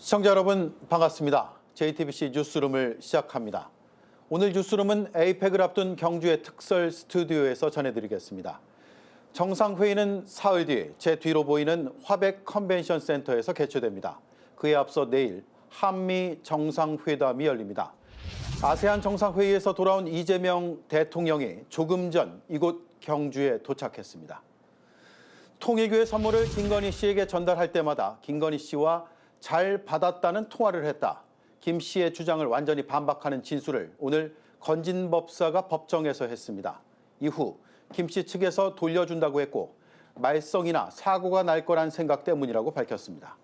시청자 여러분 반갑습니다. JTBC 뉴스룸을 시작합니다. 오늘 뉴스룸은 에이펙을 앞둔 경주의 특설 스튜디오에서 전해드리겠습니다. 정상회의는 사흘 뒤 제 뒤로 보이는 화백 컨벤션 센터에서 개최됩니다. 그에 앞서 내일 한미 정상회담이 열립니다. 아세안 정상회의에서 돌아온 이재명 대통령이 조금 전 이곳 경주에 도착했습니다. 통일교의 선물을 김건희 씨에게 전달할 때마다 김건희 씨와 잘 받았다는 통화를 했다. 김 씨의 주장을 완전히 반박하는 진술을 오늘 건진법사가 법정에서 했습니다. 이후 김 씨 측에서 돌려준다고 했고 말썽이나 사고가 날 거란 생각 때문이라고 밝혔습니다.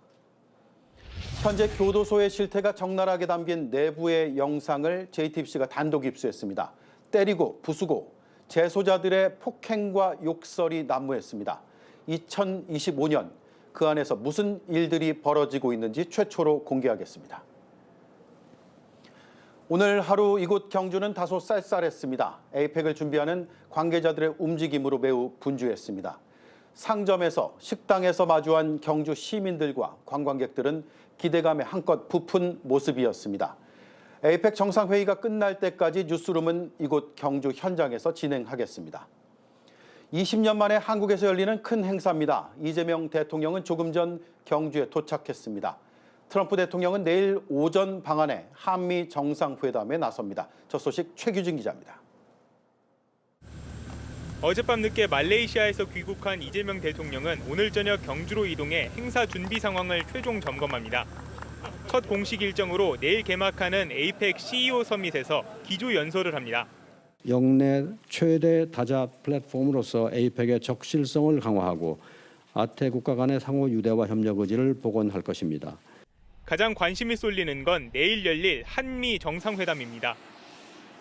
현재 교도소의 실태가 적나라하게 담긴 내부의 영상을 JTBC가 단독 입수했습니다. 때리고 부수고 재소자들의 폭행과 욕설이 난무했습니다. 2025년 그 안에서 무슨 일들이 벌어지고 있는지 최초로 공개하겠습니다. 오늘 하루 이곳 경주는 다소 쌀쌀했습니다. 에이펙을 준비하는 관계자들의 움직임으로 매우 분주했습니다. 상점에서 식당에서 마주한 경주 시민들과 관광객들은 기대감에 한껏 부푼 모습이었습니다. 에이펙 정상회의가 끝날 때까지 뉴스룸은 이곳 경주 현장에서 진행하겠습니다. 20년 만에 한국에서 열리는 큰 행사입니다. 이재명 대통령은 조금 전 경주에 도착했습니다. 트럼프 대통령은 내일 오전 방한해 한미 정상회담에 나섭니다. 저 소식 최규진 기자입니다. 어젯밤 늦게 말레이시아에서 귀국한 이재명 대통령은 오늘 저녁 경주로 이동해 행사 준비 상황을 최종 점검합니다. 첫 공식 일정으로 내일 개막하는 에이펙 CEO 서밋에서 기조 연설을 합니다. 역내 최대 다자 플랫폼으로서 에이펙의 적실성을 강화하고 아태 국가 간의 상호 유대와 협력 의지를 복원할 것입니다. 가장 관심이 쏠리는 건 내일 열릴 한미 정상회담입니다.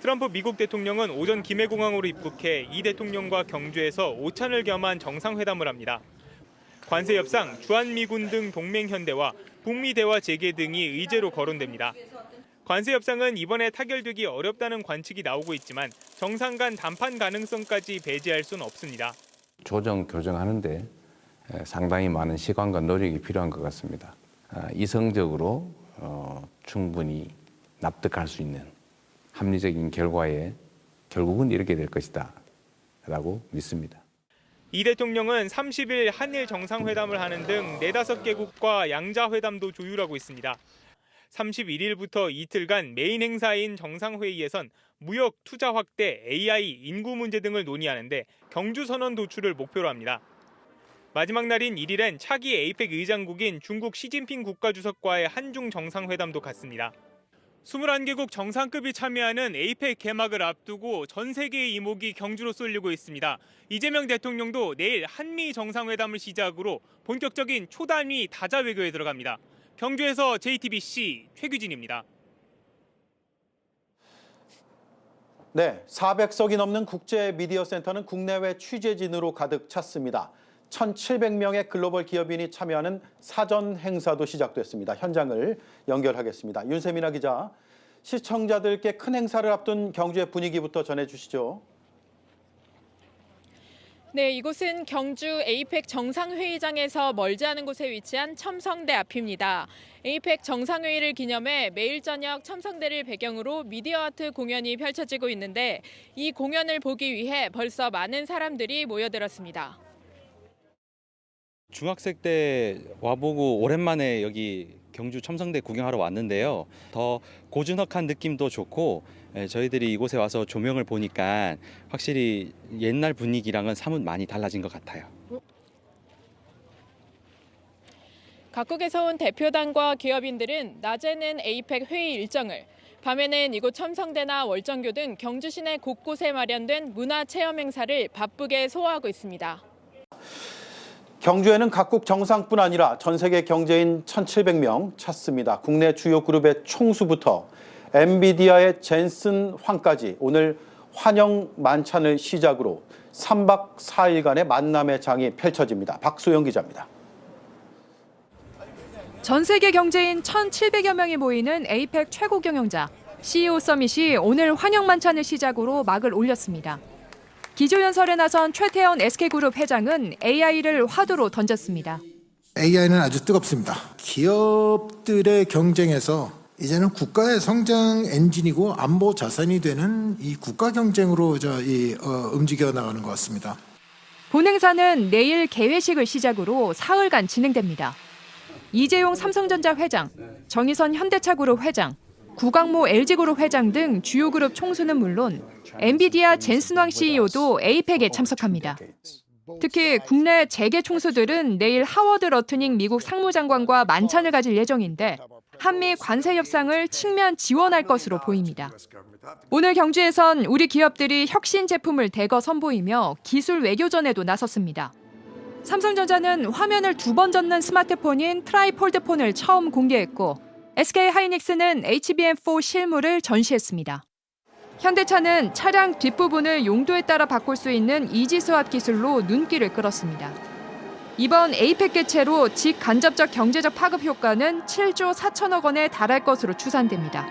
트럼프 미국 대통령은 오전 김해공항으로 입국해 이 대통령과 경주에서 오찬을 겸한 정상회담을 합니다. 관세 협상, 주한미군 등 동맹 현대화, 북미 대화 재개 등이 의제로 거론됩니다. 관세 협상은 이번에 타결되기 어렵다는 관측이 나오고 있지만 정상 간 담판 가능성까지 배제할 수는 없습니다. 조정, 교정하는데 상당히 많은 시간과 노력이 필요한 것 같습니다. 이성적으로 충분히 납득할 수 있는 합리적인 결과에 결국은 이렇게 될 것이다 라고 믿습니다. 이 대통령은 30일 한일 정상회담을 하는 등 4-5개국과 양자회담도 조율하고 있습니다. 31일부터 이틀간 메인 행사인 정상회의에선 무역, 투자 확대, AI, 인구 문제 등을 논의하는데 경주 선언 도출을 목표로 합니다. 마지막 날인 1일엔 차기 에이펙 의장국인 중국 시진핑 국가주석과의 한중 정상회담도 갖습니다. 21개국 정상급이 참여하는 에이펙 개막을 앞두고 전 세계의 이목이 경주로 쏠리고 있습니다. 이재명 대통령도 내일 한미 정상회담을 시작으로 본격적인 초단위 다자 외교에 들어갑니다. 경주에서 JTBC 최규진입니다. 네, 400석이 넘는 국제 미디어 센터는 국내외 취재진으로 가득 찼습니다. 1,700명의 글로벌 기업인이 참여하는 사전 행사도 시작됐습니다. 현장을 연결하겠습니다. 윤세민아 기자, 시청자들께 큰 행사를 앞둔 경주의 분위기부터 전해주시죠. 네, 이곳은 경주 에이펙 정상회의장에서 멀지 않은 곳에 위치한 첨성대 앞입니다. 에이펙 정상회의를 기념해 매일 저녁 첨성대를 배경으로 미디어 아트 공연이 펼쳐지고 있는데 이 공연을 보기 위해 벌써 많은 사람들이 모여들었습니다. 중학생 때 와보고 오랜만에 여기 경주 첨성대 구경하러 왔는데요. 더 고즈넉한 느낌도 좋고 저희들이 이곳에 와서 조명을 보니까 확실히 옛날 분위기랑은 사뭇 많이 달라진 것 같아요. 각국에서 온 대표단과 기업인들은 낮에는 에이펙 회의 일정을, 밤에는 이곳 첨성대나 월정교 등 경주 시내 곳곳에 마련된 문화 체험 행사를 바쁘게 소화하고 있습니다. 경주에는 각국 정상뿐 아니라 전 세계 경제인 1,700명 찾습니다. 국내 주요 그룹의 총수부터 엔비디아의 젠슨 황까지 오늘 환영 만찬을 시작으로 3박 4일간의 만남의 장이 펼쳐집니다. 박소영 기자입니다. 전 세계 경제인 1,700여 명이 모이는 에이펙 최고 경영자 CEO 서밋이 오늘 환영 만찬을 시작으로 막을 올렸습니다. 기조연설에 나선 최태원 SK그룹 회장은 AI를 화두로 던졌습니다. AI는 아주 뜨겁습니다. 기업들의 경쟁에서 이제는 국가의 성장 엔진이고 안보 자산이 되는 이 국가 경쟁으로 움직여 나가는 것 같습니다. 본행사는 내일 개회식을 시작으로 사흘간 진행됩니다. 이재용 삼성전자 회장, 정의선 현대차그룹 회장, 구광모 LG그룹 회장 등 주요 그룹 총수는 물론 엔비디아 젠슨왕 CEO도 에이펙에 참석합니다. 특히 국내 재계 총수들은 내일 하워드 러트닝 미국 상무장관과 만찬을 가질 예정인데 한미 관세 협상을 측면 지원할 것으로 보입니다. 오늘 경주에선 우리 기업들이 혁신 제품을 대거 선보이며 기술 외교전에도 나섰습니다. 삼성전자는 화면을 2번 젓는 스마트폰인 트라이폴드폰을 처음 공개했고 SK하이닉스는 HBM4 실물을 전시했습니다. 현대차는 차량 뒷부분을 용도에 따라 바꿀 수 있는 이지수압 기술로 눈길을 끌었습니다. 이번 에이펙 개최로 직간접적 경제적 파급 효과는 7조 4천억 원에 달할 것으로 추산됩니다.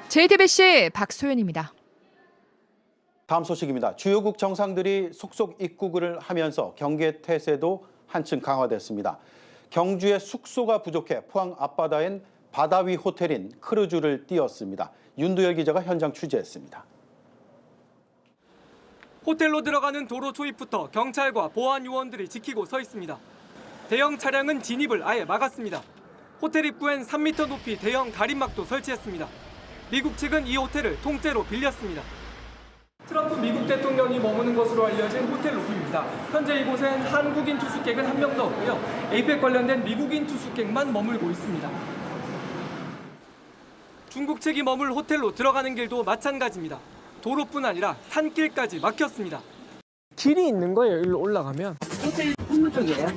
JTBC 박소연입니다. 다음 소식입니다. 주요국 정상들이 속속 입국을 하면서 경계 태세도 한층 강화됐습니다. 경주에 숙소가 부족해 포항 앞바다엔 바다 위 호텔인 크루즈를 띄웠습니다. 윤두열 기자가 현장 취재했습니다. 호텔로 들어가는 도로 초입부터 경찰과 보안 요원들이 지키고 서 있습니다. 대형 차량은 진입을 아예 막았습니다. 호텔 입구엔 3m 높이 대형 가림막도 설치했습니다. 미국 측은 이 호텔을 통째로 빌렸습니다. 트럼프 미국 대통령이 머무는 것으로 알려진 호텔 로비입니다. 현재 이곳엔 한국인 투숙객은 한 명도 없고요. 에이펙 관련된 미국인 투숙객만 머물고 있습니다. 중국 측이 머물 호텔로 들어가는 길도 마찬가지입니다. 도로뿐 아니라 산길까지 막혔습니다. 길이 있는 거예요, 여기로 올라가면. 호텔 건물 쪽이에요.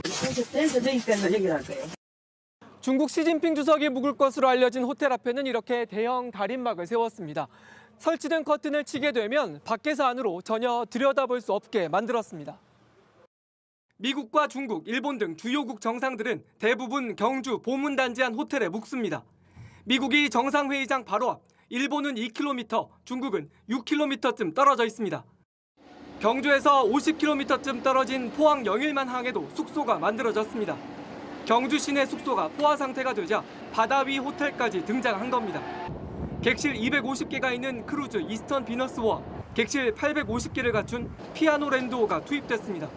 떼서 저기까지 여기 갈 거예요. 중국 시진핑 주석이 묵을 것으로 알려진 호텔 앞에는 이렇게 대형 가림막을 세웠습니다. 설치된 커튼을 치게 되면 밖에서 안으로 전혀 들여다볼 수 없게 만들었습니다. 미국과 중국, 일본 등 주요국 정상들은 대부분 경주 보문단지 안 호텔에 묵습니다. 미국이 정상회의장 바로 앞, 일본은 2km, 중국은 6km쯤 떨어져 있습니다. 경주에서 50km쯤 떨어진 포항 영일만 항에도 숙소가 만들어졌습니다. 경주 시내 숙소가 포화 상태가 되자 바다 위 호텔까지 등장한 겁니다. 객실 250개가 있는 크루즈 이스턴 비너스호와 객실 850개를 갖춘 피아노랜드호가 투입됐습니다.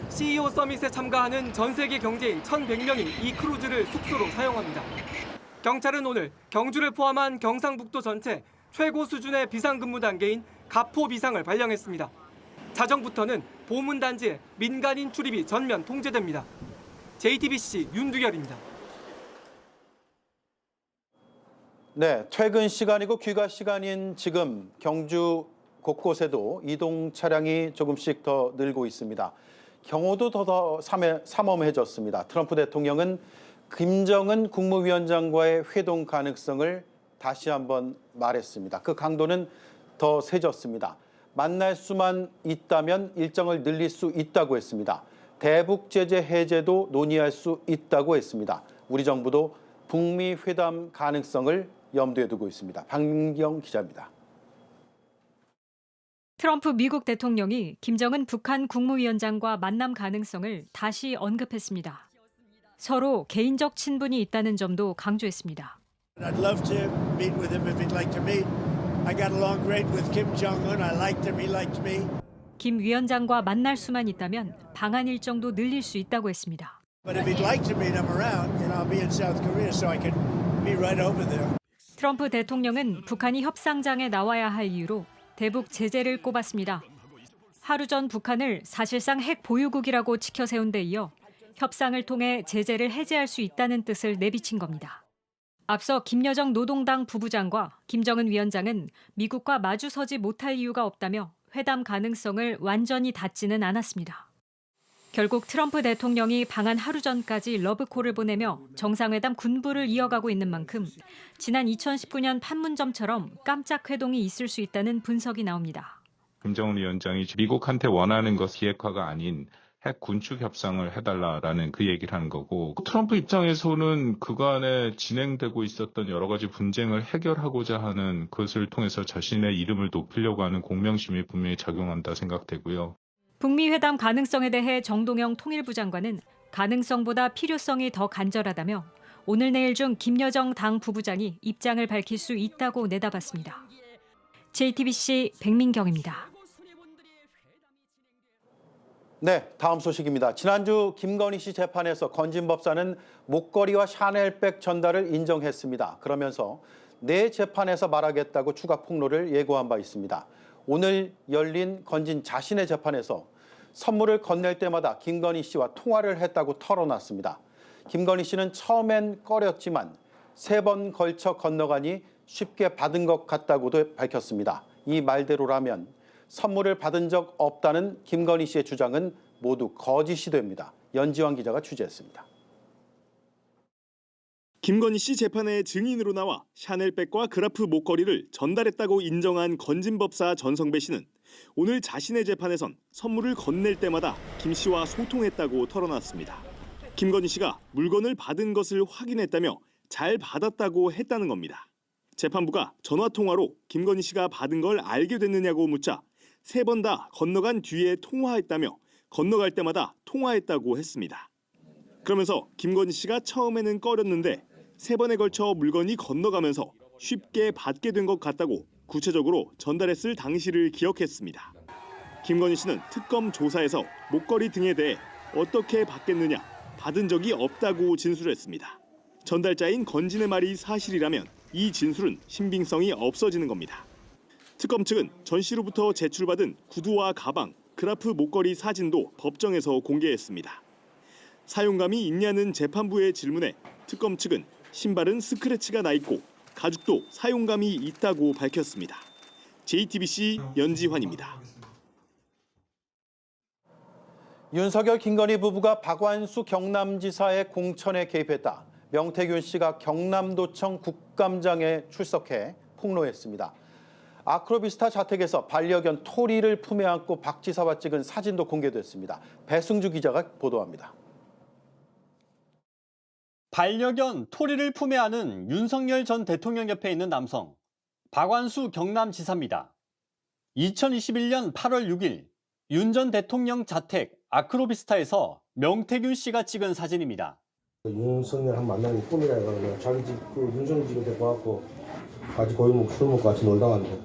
CEO 서밋에 참가하는 전 세계 경제인 1,100명이 이 크루즈를 숙소로 사용합니다. 경찰은 오늘 경주를 포함한 경상북도 전체 최고 수준의 비상근무 단계인 가포 비상을 발령했습니다. 자정부터는 보문단지에 민간인 출입이 전면 통제됩니다. JTBC 윤두열입니다. 네, 퇴근 시간이고 귀가 시간인 지금 경주 곳곳에도 이동 차량이 조금씩 더 늘고 있습니다. 경호도 더 삼엄해졌습니다. 트럼프 대통령은 김정은 국무위원장과의 회동 가능성을 다시 한번 말했습니다. 그 강도는 더 세졌습니다. 만날 수만 있다면 일정을 늘릴 수 있다고 했습니다. 대북 제재 해제도 논의할 수 있다고 했습니다. 우리 정부도 북미 회담 가능성을 염두에 두고 있습니다. 박민경 기자입니다. 트럼프 미국 대통령이 김정은 북한 국무위원장과 만남 가능성을 다시 언급했습니다. 서로 개인적 친분이 있다는 점도 강조했습니다. I'd love to meet with him if he'd like to meet. I got along great with Kim Jong-un. I liked him. He liked me. 김 위원장과 만날 수만 있다면 방한 일정도 늘릴 수 있다고 했습니다. But if he'd like to meet, I'm around, and I'll be in South Korea, so I can be right over there. 트럼프 대통령은 북한이 협상장에 나와야 할 이유로 대북 제재를 꼽았습니다. 하루 전 북한을 사실상 핵 보유국이라고 치켜세운 데 이어 협상을 통해 제재를 해제할 수 있다는 뜻을 내비친 겁니다. 앞서 김여정 노동당 부부장과 김정은 위원장은 미국과 마주서지 못할 이유가 없다며 회담 가능성을 완전히 닫지는 않았습니다. 결국 트럼프 대통령이 방한 하루 전까지 러브콜을 보내며 정상회담 군부를 이어가고 있는 만큼 지난 2019년 판문점처럼 깜짝 회동이 있을 수 있다는 분석이 나옵니다. 김정은 위원장이 미국한테 원하는 것 비핵화가 아닌 핵 군축 협상을 해달라라는 그 얘기를 하는 거고, 트럼프 입장에서는 그간에 진행되고 있었던 여러 가지 분쟁을 해결하고자 하는 것을 통해서 자신의 이름을 높이려고 하는 공명심이 분명히 작용한다 생각되고요. 북미 회담 가능성에 대해 정동영 통일부 장관은 가능성보다 필요성이 더 간절하다며 오늘 내일 중 김여정 당 부부장이 입장을 밝힐 수 있다고 내다봤습니다. JTBC 백민경입니다. 네, 다음 소식입니다. 지난주 김건희 씨 재판에서 건진 법사는 목걸이와 샤넬백 전달을 인정했습니다. 그러면서 내 재판에서 말하겠다고 추가 폭로를 예고한 바 있습니다. 오늘 열린 건진 자신의 재판에서 선물을 건넬 때마다 김건희 씨와 통화를 했다고 털어놨습니다. 김건희 씨는 처음엔 꺼렸지만 3번 걸쳐 건너가니 쉽게 받은 것 같다고도 밝혔습니다. 이 말대로라면 선물을 받은 적 없다는 김건희 씨의 주장은 모두 거짓이 됩니다. 연지환 기자가 취재했습니다. 김건희 씨 재판에 증인으로 나와 샤넬백과 그라프 목걸이를 전달했다고 인정한 건진 법사 전성배 씨는 오늘 자신의 재판에선 선물을 건넬 때마다 김 씨와 소통했다고 털어놨습니다. 김건희 씨가 물건을 받은 것을 확인했다며 잘 받았다고 했다는 겁니다. 재판부가 전화통화로 김건희 씨가 받은 걸 알게 됐느냐고 묻자 3번 다 건너간 뒤에 통화했다며 건너갈 때마다 통화했다고 했습니다. 그러면서 김건희 씨가 처음에는 꺼렸는데 3번에 걸쳐 물건이 건너가면서 쉽게 받게 된 것 같다고 구체적으로 전달했을 당시를 기억했습니다. 김건희 씨는 특검 조사에서 목걸이 등에 대해 어떻게 받겠느냐, 받은 적이 없다고 진술했습니다. 전달자인 건진의 말이 사실이라면 이 진술은 신빙성이 없어지는 겁니다. 특검 측은 전 씨로부터 제출받은 구두와 가방, 그라프 목걸이 사진도 법정에서 공개했습니다. 사용감이 있냐는 재판부의 질문에 특검 측은 신발은 스크래치가 나 있고 가죽도 사용감이 있다고 밝혔습니다. JTBC 연지환입니다. 윤석열, 김건희 부부가 박완수 경남지사의 공천에 개입했다. 명태균 씨가 경남도청 국감장에 출석해 폭로했습니다. 아크로비스타 자택에서 반려견 토리를 품에 안고 박 지사와 찍은 사진도 공개됐습니다. 배승주 기자가 보도합니다. 반려견 토리를 품에 안은 윤석열 전 대통령 옆에 있는 남성, 박완수 경남지사입니다. 2021년 8월 6일 윤 전 대통령 자택 아크로비스타에서 명태균 씨가 찍은 사진입니다. 윤석열 한 만나는 꿈이라 그러면 자기 집 윤석열 집에 데리고 와서 같이 고기 먹고 술 먹고 같이 놀다 왔는데.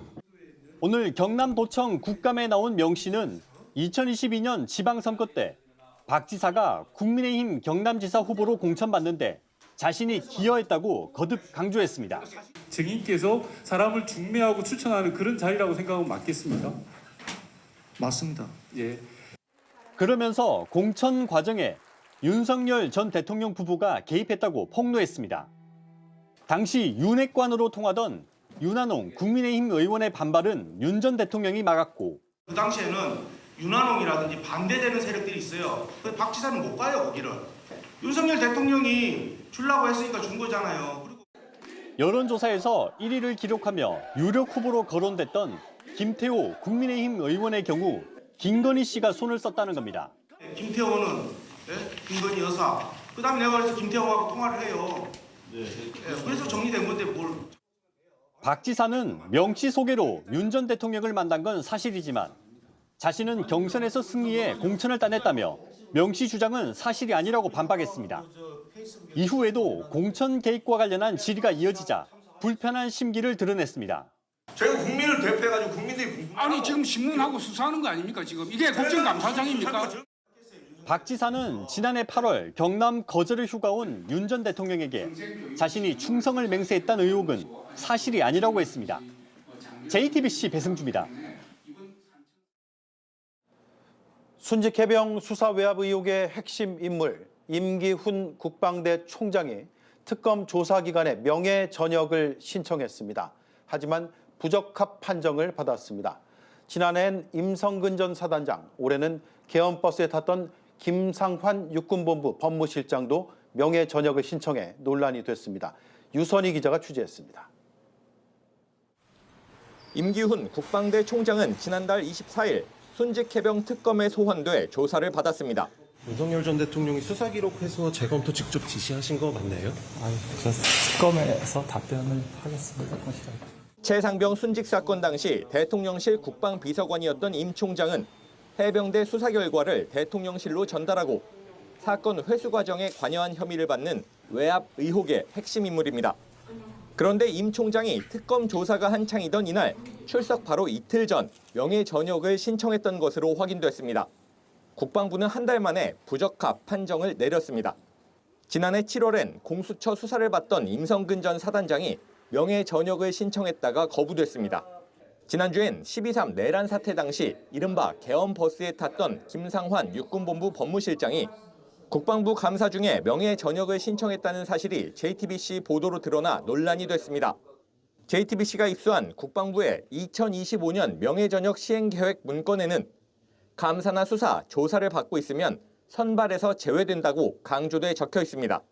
오늘 경남도청 국감에 나온 명 씨는 2022년 지방선거 때 박 지사가 국민의힘 경남지사 후보로 공천받는데 자신이 기여했다고 거듭 강조했습니다. 증인께서 사람을 중매하고 추천하는 그런 자리라고 생각하면 맞겠습니까? 맞습니다. 예. 그러면서 공천 과정에 윤석열 전 대통령 부부가 개입했다고 폭로했습니다. 당시 윤핵관으로 통하던 윤한홍 국민의힘 의원의 반발은 윤 전 대통령이 막았고 그 당시에는 윤한홍이라든지 반대되는 세력들이 있어요. 박 지사는 못 가요, 거기를. 윤석열 대통령이 주려고 했으니까 준 거잖아요. 그리고 여론조사에서 1위를 기록하며 유력 후보로 거론됐던 김태호 국민의힘 의원의 경우 김건희 씨가 손을 썼다는 겁니다. 김태호는 김건희 여사. 그다음에 내가 그래서 김태호하고 통화를 해요. 그래서 정리된 건데 뭘. 박 지사는 명 씨 소개로 윤 전 대통령을 만난 건 사실이지만 자신은 경선에서 승리해 공천을 따냈다며 명 씨 주장은 사실이 아니라고 반박했습니다. 이후에도 공천 개입과 관련한 질의가 이어지자 불편한 심기를 드러냈습니다. 제가 국민을 대표해가지고 국민들이 아니 지금 신문하고 수사하는 거 아닙니까 지금? 이게 국정감사장입니까? 박 지사는 지난해 8월 경남 거제를 휴가 온 윤 전 대통령에게 자신이 충성을 맹세했다는 의혹은 사실이 아니라고 했습니다. JTBC 배승주입니다. 순직해병 수사 외압 의혹의 핵심 인물 임기훈 국방대 총장이 특검 조사 기관에 명예 전역을 신청했습니다. 하지만 부적합 판정을 받았습니다. 지난해엔 임성근 전 사단장, 올해는 계엄버스에 탔던 김상환 육군본부 법무실장도 명예 전역을 신청해 논란이 됐습니다. 유선희 기자가 취재했습니다. 임기훈 국방대 총장은 지난달 24일 순직해병 특검에 소환돼 조사를 받았습니다. 윤석열 전 대통령이 수사 기록 회수와 재검토 직접 지시하신 거 맞나요? 특검에서 답변을 하겠습니다. 최상병 순직 사건 당시 대통령실 국방비서관이었던 임 총장은 해병대 수사 결과를 대통령실로 전달하고 사건 회수 과정에 관여한 혐의를 받는 외압 의혹의 핵심 인물입니다. 그런데 임 총장이 특검 조사가 한창이던 이날 출석 바로 이틀 전 명예 전역을 신청했던 것으로 확인됐습니다. 국방부는 한 달 만에 부적합 판정을 내렸습니다. 지난해 7월엔 공수처 수사를 받던 임성근 전 사단장이 명예 전역을 신청했다가 거부됐습니다. 지난주엔 12.3 내란 사태 당시 이른바 개엄 버스에 탔던 김상환 육군본부 법무실장이 국방부 감사 중에 명예 전역을 신청했다는 사실이 JTBC 보도로 드러나 논란이 됐습니다. JTBC가 입수한 국방부의 2025년 명예 전역 시행 계획 문건에는 감사나 수사, 조사를 받고 있으면 선발에서 제외된다고 강조돼 적혀 있습니다.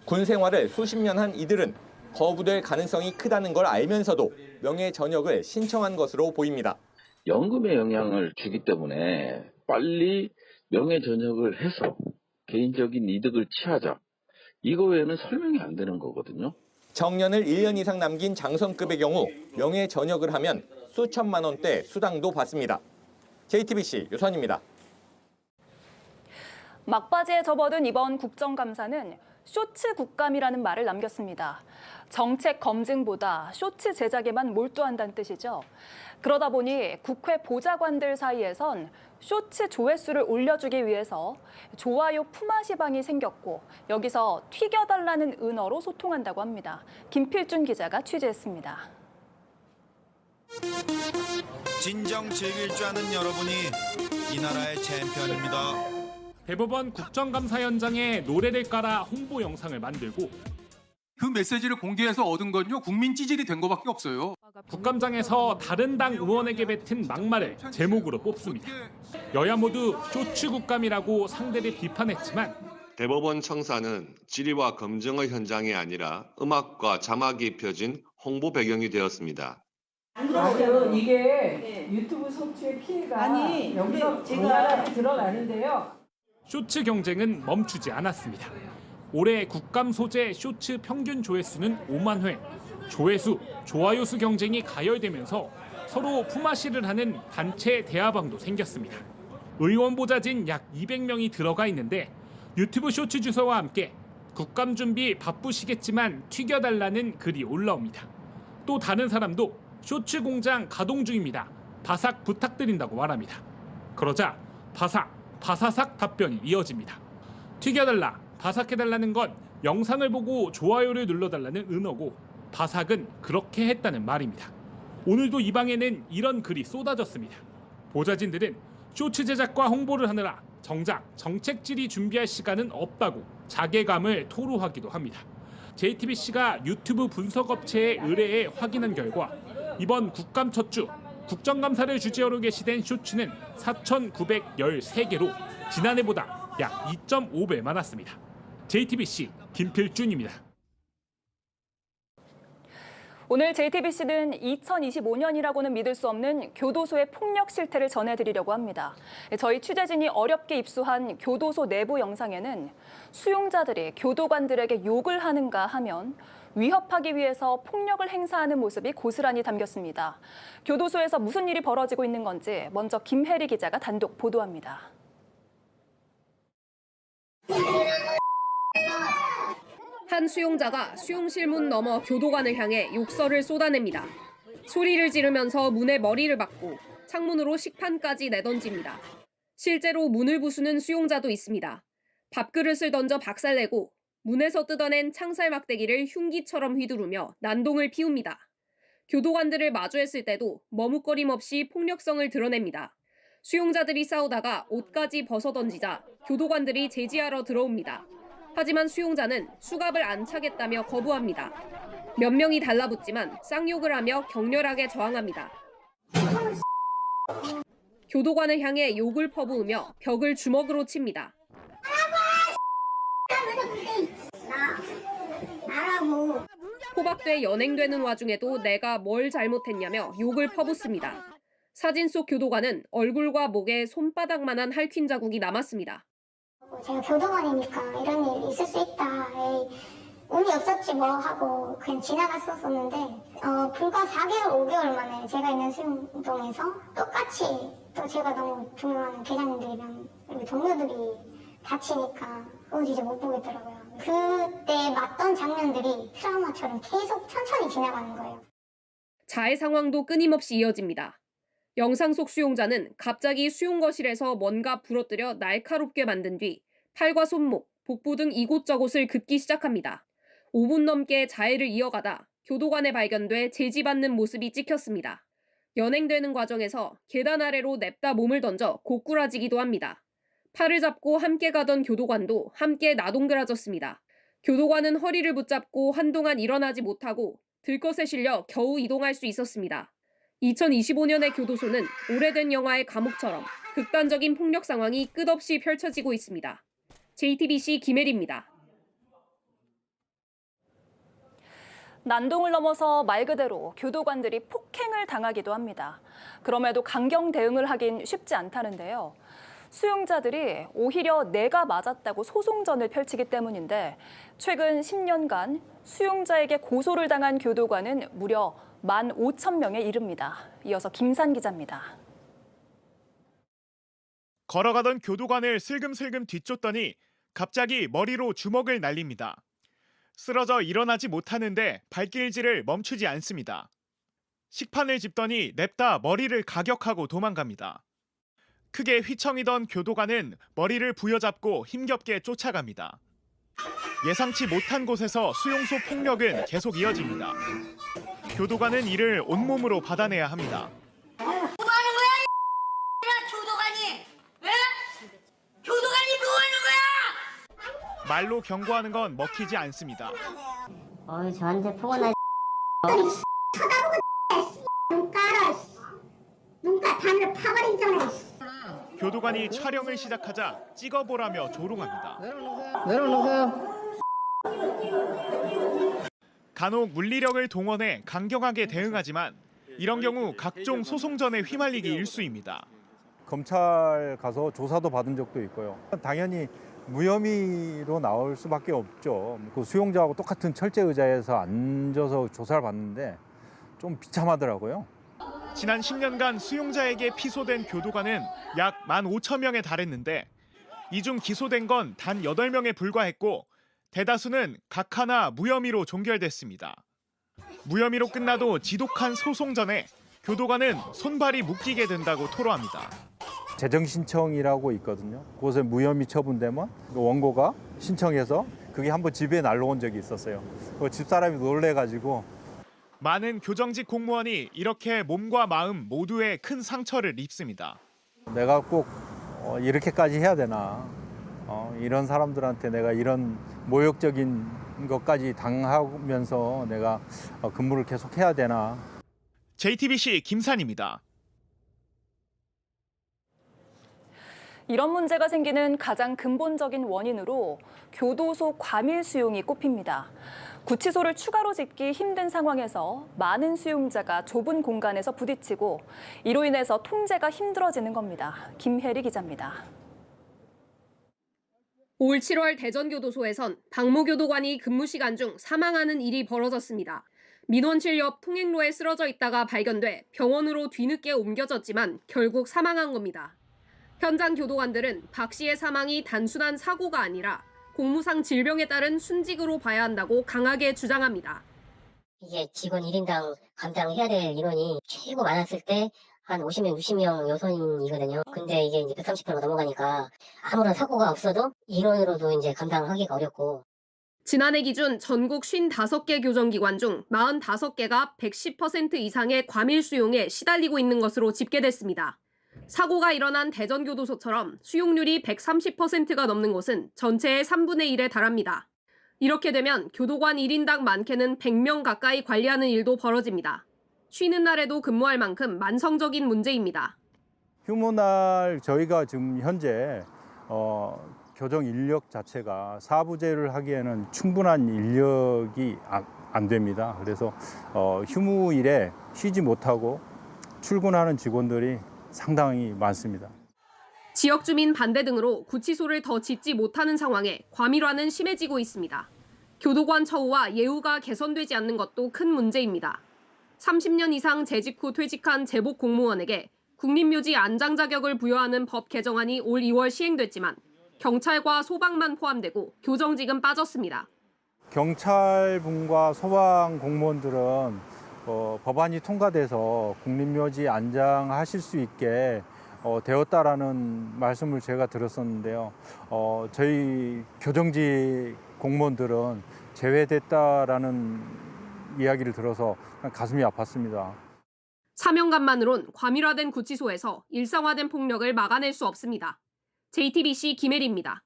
군 생활을 수십 년 한 이들은 거부될 가능성이 크다는 걸 알면서도 명예 전역을 신청한 것으로 보입니다. 연금에 영향을 주기 때문에 빨리 명예 전역을 해서 개인적인 이득을 취하자. 이거 외에는 설명이 안 되는 거거든요. 정년을 1년 이상 남긴 장성급의 경우 명예 전역을 하면 수천만 원대 수당도 받습니다. JTBC 유선입니다. 막바지에 접어든 이번 국정감사는 쇼츠 국감이라는 말을 남겼습니다. 정책 검증보다 쇼츠 제작에만 몰두한다는 뜻이죠. 그러다 보니 국회 보좌관들 사이에선 쇼츠 조회수를 올려주기 위해서 좋아요 품앗이방이 생겼고 여기서 튀겨달라는 은어로 소통한다고 합니다. 김필준 기자가 취재했습니다. 진정 즐길 줄 아는 여러분이 이 나라의 챔피언입니다. 대법원 국정감사 현장에 노래를 깔아 홍보 영상을 만들고 그 메시지를 공개해서 얻은 건요 국민 찌질이 된 것밖에 없어요. 국감장에서 다른 당 의원에게 뱉은 막말을 제목으로 뽑습니다. 여야 모두 쇼츠 국감이라고 상대를 비판했지만 대법원 청사는 질의와 검증의 현장이 아니라 음악과 자막이 펴진 홍보 배경이 되었습니다. 맞아요. 이게 유튜브 송출의 피해가 여기서 제가 드러나는데요. 쇼츠 경쟁은 멈추지 않았습니다. 올해 국감 소재 쇼츠 평균 조회수는 5만 회, 조회수, 좋아요 수 경쟁이 가열되면서 서로 품앗이를 하는 단체 대화방도 생겼습니다. 의원 보좌진 약 200명이 들어가 있는데 유튜브 쇼츠 주소와 함께 국감 준비 바쁘시겠지만 튀겨달라는 글이 올라옵니다. 또 다른 사람도 쇼츠 공장 가동 중입니다. 바삭 부탁드린다고 말합니다. 그러자 바사삭 답변이 이어집니다. 튀겨달라, 바삭해달라는 건 영상을 보고 좋아요를 눌러달라는 은어고 바삭은 그렇게 했다는 말입니다. 오늘도 이 방에는 이런 글이 쏟아졌습니다. 보좌진들은 쇼츠 제작과 홍보를 하느라 정작 정책 질의 준비할 시간은 없다고 자괴감을 토로하기도 합니다. JTBC가 유튜브 분석업체의 의뢰에 확인한 결과 이번 국감 첫 주 국정감사를 주재하러 게시된 쇼츠는 4,913개로 지난해보다 약 2.5배 많았습니다. JTBC 김필준입니다. 오늘 JTBC는 2025년이라고는 믿을 수 없는 교도소의 폭력 실태를 전해드리려고 합니다. 저희 취재진이 어렵게 입수한 교도소 내부 영상에는 수용자들이 교도관들에게 욕을 하는가 하면 위협하기 위해서 폭력을 행사하는 모습이 고스란히 담겼습니다. 교도소에서 무슨 일이 벌어지고 있는 건지 먼저 김혜리 기자가 단독 보도합니다. 한 수용자가 수용실 문 너머 교도관을 향해 욕설을 쏟아냅니다. 소리를 지르면서 문에 머리를 박고 창문으로 식판까지 내던집니다. 실제로 문을 부수는 수용자도 있습니다. 밥그릇을 던져 박살내고 문에서 뜯어낸 창살 막대기를 흉기처럼 휘두르며 난동을 피웁니다. 교도관들을 마주했을 때도 머뭇거림 없이 폭력성을 드러냅니다. 수용자들이 싸우다가 옷까지 벗어던지자 교도관들이 제지하러 들어옵니다. 하지만 수용자는 수갑을 안 차겠다며 거부합니다. 몇 명이 달라붙지만 쌍욕을 하며 격렬하게 저항합니다. 교도관을 향해 욕을 퍼부으며 벽을 주먹으로 칩니다. 포박돼 연행되는 와중에도 내가 뭘 잘못했냐며 욕을 퍼붓습니다. 사진 속 교도관은 얼굴과 목에 손바닥만한 할퀸 자국이 남았습니다. 제가 교도관이니까 이런 일이 있을 수 있다. 에이, 운이 없었지 뭐 하고 그냥 지나갔었는데 불과 4개월, 5개월 만에 제가 있는 수용동에서 똑같이 또 제가 너무 존경하는 계장님들이랑 그리고 동료들이 다치니까 이제 못 보겠더라고요. 그때 봤던 장면들이 트라우마처럼 계속 천천히 지나가는 거예요. 자해 상황도 끊임없이 이어집니다. 영상 속 수용자는 갑자기 수용거실에서 뭔가 부러뜨려 날카롭게 만든 뒤 팔과 손목, 복부 등 이곳저곳을 긋기 시작합니다. 5분 넘게 자해를 이어가다 교도관에 발견돼 제지받는 모습이 찍혔습니다. 연행되는 과정에서 계단 아래로 냅다 몸을 던져 고꾸라지기도 합니다. 팔을 잡고 함께 가던 교도관도 함께 나동그라졌습니다. 교도관은 허리를 붙잡고 한동안 일어나지 못하고 들것에 실려 겨우 이동할 수 있었습니다. 2025년의 교도소는 오래된 영화의 감옥처럼 극단적인 폭력 상황이 끝없이 펼쳐지고 있습니다. JTBC 김혜리입니다. 난동을 넘어서 말 그대로 교도관들이 폭행을 당하기도 합니다. 그럼에도 강경 대응을 하긴 쉽지 않다는데요. 수용자들이 오히려 내가 맞았다고 소송전을 펼치기 때문인데 최근 10년간 수용자에게 고소를 당한 교도관은 무려 15,000명에 이릅니다. 이어서 김산 기자입니다. 걸어가던 교도관을 슬금슬금 뒤쫓더니 갑자기 머리로 주먹을 날립니다. 쓰러져 일어나지 못하는데 발길질을 멈추지 않습니다. 식판을 짚더니 냅다 머리를 가격하고 도망갑니다. 크게 휘청이던 교도관은 머리를 부여잡고 힘겹게 쫓아갑니다. 예상치 못한 곳에서 수용소 폭력은 계속 이어집니다. 교도관은 이를 온몸으로 받아내야 합니다. 뭐 하는 거야, 교도관이? 왜? 교도관이 뭐 하는 거야? 말로 경고하는 건 먹히지 않습니다. 저한테 포근한 눈가 바늘 파버리잖아. 교도관이 촬영을 시작하자 찍어보라며 조롱합니다. 내려놓으세요. 간혹 물리력을 동원해 강경하게 대응하지만 이런 경우 각종 소송전에 휘말리기 일쑤입니다. 검찰 가서 조사도 받은 적도 있고요. 당연히 무혐의로 나올 수밖에 없죠. 그 수용자하고 똑같은 철제 의자에서 앉아서 조사를 받는데 좀 비참하더라고요. 지난 10년간 수용자에게 피소된 교도관은 약 15,000명에 달했는데 이 중 기소된 건 단 8명에 불과했고 대다수는 각하나 무혐의로 종결됐습니다. 무혐의로 끝나도 지독한 소송전에 교도관은 손발이 묶이게 된다고 토로합니다. 재정신청이라고 있거든요. 그곳에 무혐의 처분되면 원고가 신청해서 그게 한번 집에 날라온 적이 있었어요. 그 집사람이 놀래가지고 많은 교정직 공무원이 이렇게 몸과 마음 모두에 큰 상처를 입습니다. 내가 꼭 이렇게까지 해야 되나. 이런 사람들한테 내가 이런 모욕적인 것까지 당하면서 내가 근무를 계속 해야 되나. JTBC 김산입니다. 이런 문제가 생기는 가장 근본적인 원인으로 교도소 과밀 수용이 꼽힙니다. 구치소를 추가로 짓기 힘든 상황에서 많은 수용자가 좁은 공간에서 부딪히고 이로 인해서 통제가 힘들어지는 겁니다. 김혜리 기자입니다. 올 7월 대전교도소에선 박모 교도관이 근무 시간 중 사망하는 일이 벌어졌습니다. 민원실 옆 통행로에 쓰러져 있다가 발견돼 병원으로 뒤늦게 옮겨졌지만 결국 사망한 겁니다. 현장 교도관들은 박 씨의 사망이 단순한 사고가 아니라 공무상 질병에 따른 순직으로 봐야 한다고 강하게 주장합니다. 이게 직원 1인당 감당해야 될 인원이 최고 많았을 때 한 50명, 60명 여선이거든요. 근데 이게 이제 130%가 넘어가니까 아무런 사고가 없어도 인원으로도 이제 감당하기가 어렵고. 지난해 기준 전국 55개 교정기관 중 45개가 110% 이상의 과밀 수용에 시달리고 있는 것으로 집계됐습니다. 사고가 일어난 대전교도소처럼 수용률이 130%가 넘는 곳은 전체의 3분의 1에 달합니다. 이렇게 되면 교도관 1인당 많게는 100명 가까이 관리하는 일도 벌어집니다. 쉬는 날에도 근무할 만큼 만성적인 문제입니다. 휴무날 저희가 지금 현재 교정 인력 자체가 사부제를 하기에는 충분한 인력이 안 됩니다. 그래서 휴무일에 쉬지 못하고 출근하는 직원들이 상당히 많습니다. 지역 주민 반대 등으로 구치소를 더 짓지 못하는 상황에 과밀화는 심해지고 있습니다. 교도관 처우와 예우가 개선되지 않는 것도 큰 문제입니다. 30년 이상 재직 후 퇴직한 제복 공무원에게 국립묘지 안장 자격을 부여하는 법 개정안이 올 2월 시행됐지만 경찰과 소방만 포함되고 교정직은 빠졌습니다. 경찰분과 소방 공무원들은 법안이 통과돼서 국립묘지 안장하실 수 있게 되었다라는 말씀을 제가 들었었는데요. 저희 교정직 공무원들은 제외됐다라는 이야기를 들어서 가슴이 아팠습니다. 사명감만으론 과밀화된 구치소에서 일상화된 폭력을 막아낼 수 없습니다. JTBC 김혜리입니다.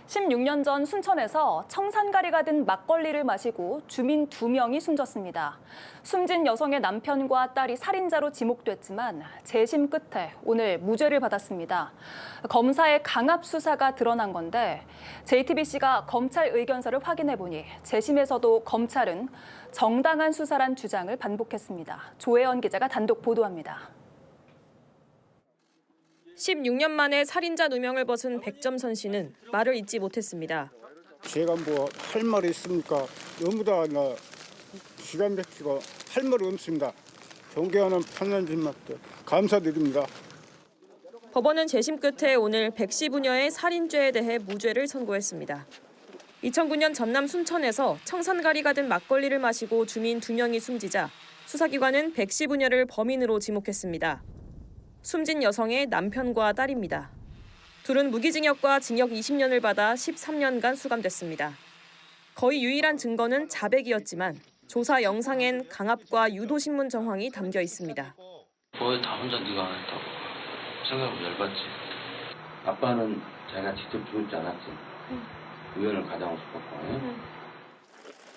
16년 전 순천에서 청산가리가 든 막걸리를 마시고 주민 2명이 숨졌습니다. 숨진 여성의 남편과 딸이 살인자로 지목됐지만 재심 끝에 오늘 무죄를 받았습니다. 검사의 강압 수사가 드러난 건데 JTBC가 검찰 의견서를 확인해 보니 재심에서도 검찰은 정당한 수사란 주장을 반복했습니다. 조혜연 기자가 단독 보도합니다. 16년 만에 살인자 누명을 벗은 백점선 씨는 말을 잇지 못했습니다. 제가 뭐 할 말이 있습니까? 너무 다 기가 막히고 할 말이 없습니다. 존경하는 판사님한테 감사드립니다. 법원은 재심 끝에 오늘 백 씨 부녀의 살인죄에 대해 무죄를 선고했습니다. 2009년 전남 순천에서 청산가리가 든 막걸리를 마시고 주민 2명이 숨지자 수사기관은 백 씨 부녀를 범인으로 지목했습니다. 숨진 여성의 남편과 딸입니다. 둘은 무기징역과 징역 20년을 받아 13년간 수감됐습니다. 거의 유일한 증거는 자백이었지만 조사 영상엔 강압과 유도신문 정황이 담겨 있습니다. 거의 다 혼자 네가 안 했다고 생각을 열받지. 아빠는 자기가 직접 죽었지 않았지. 의원을 가장하고 싶었고.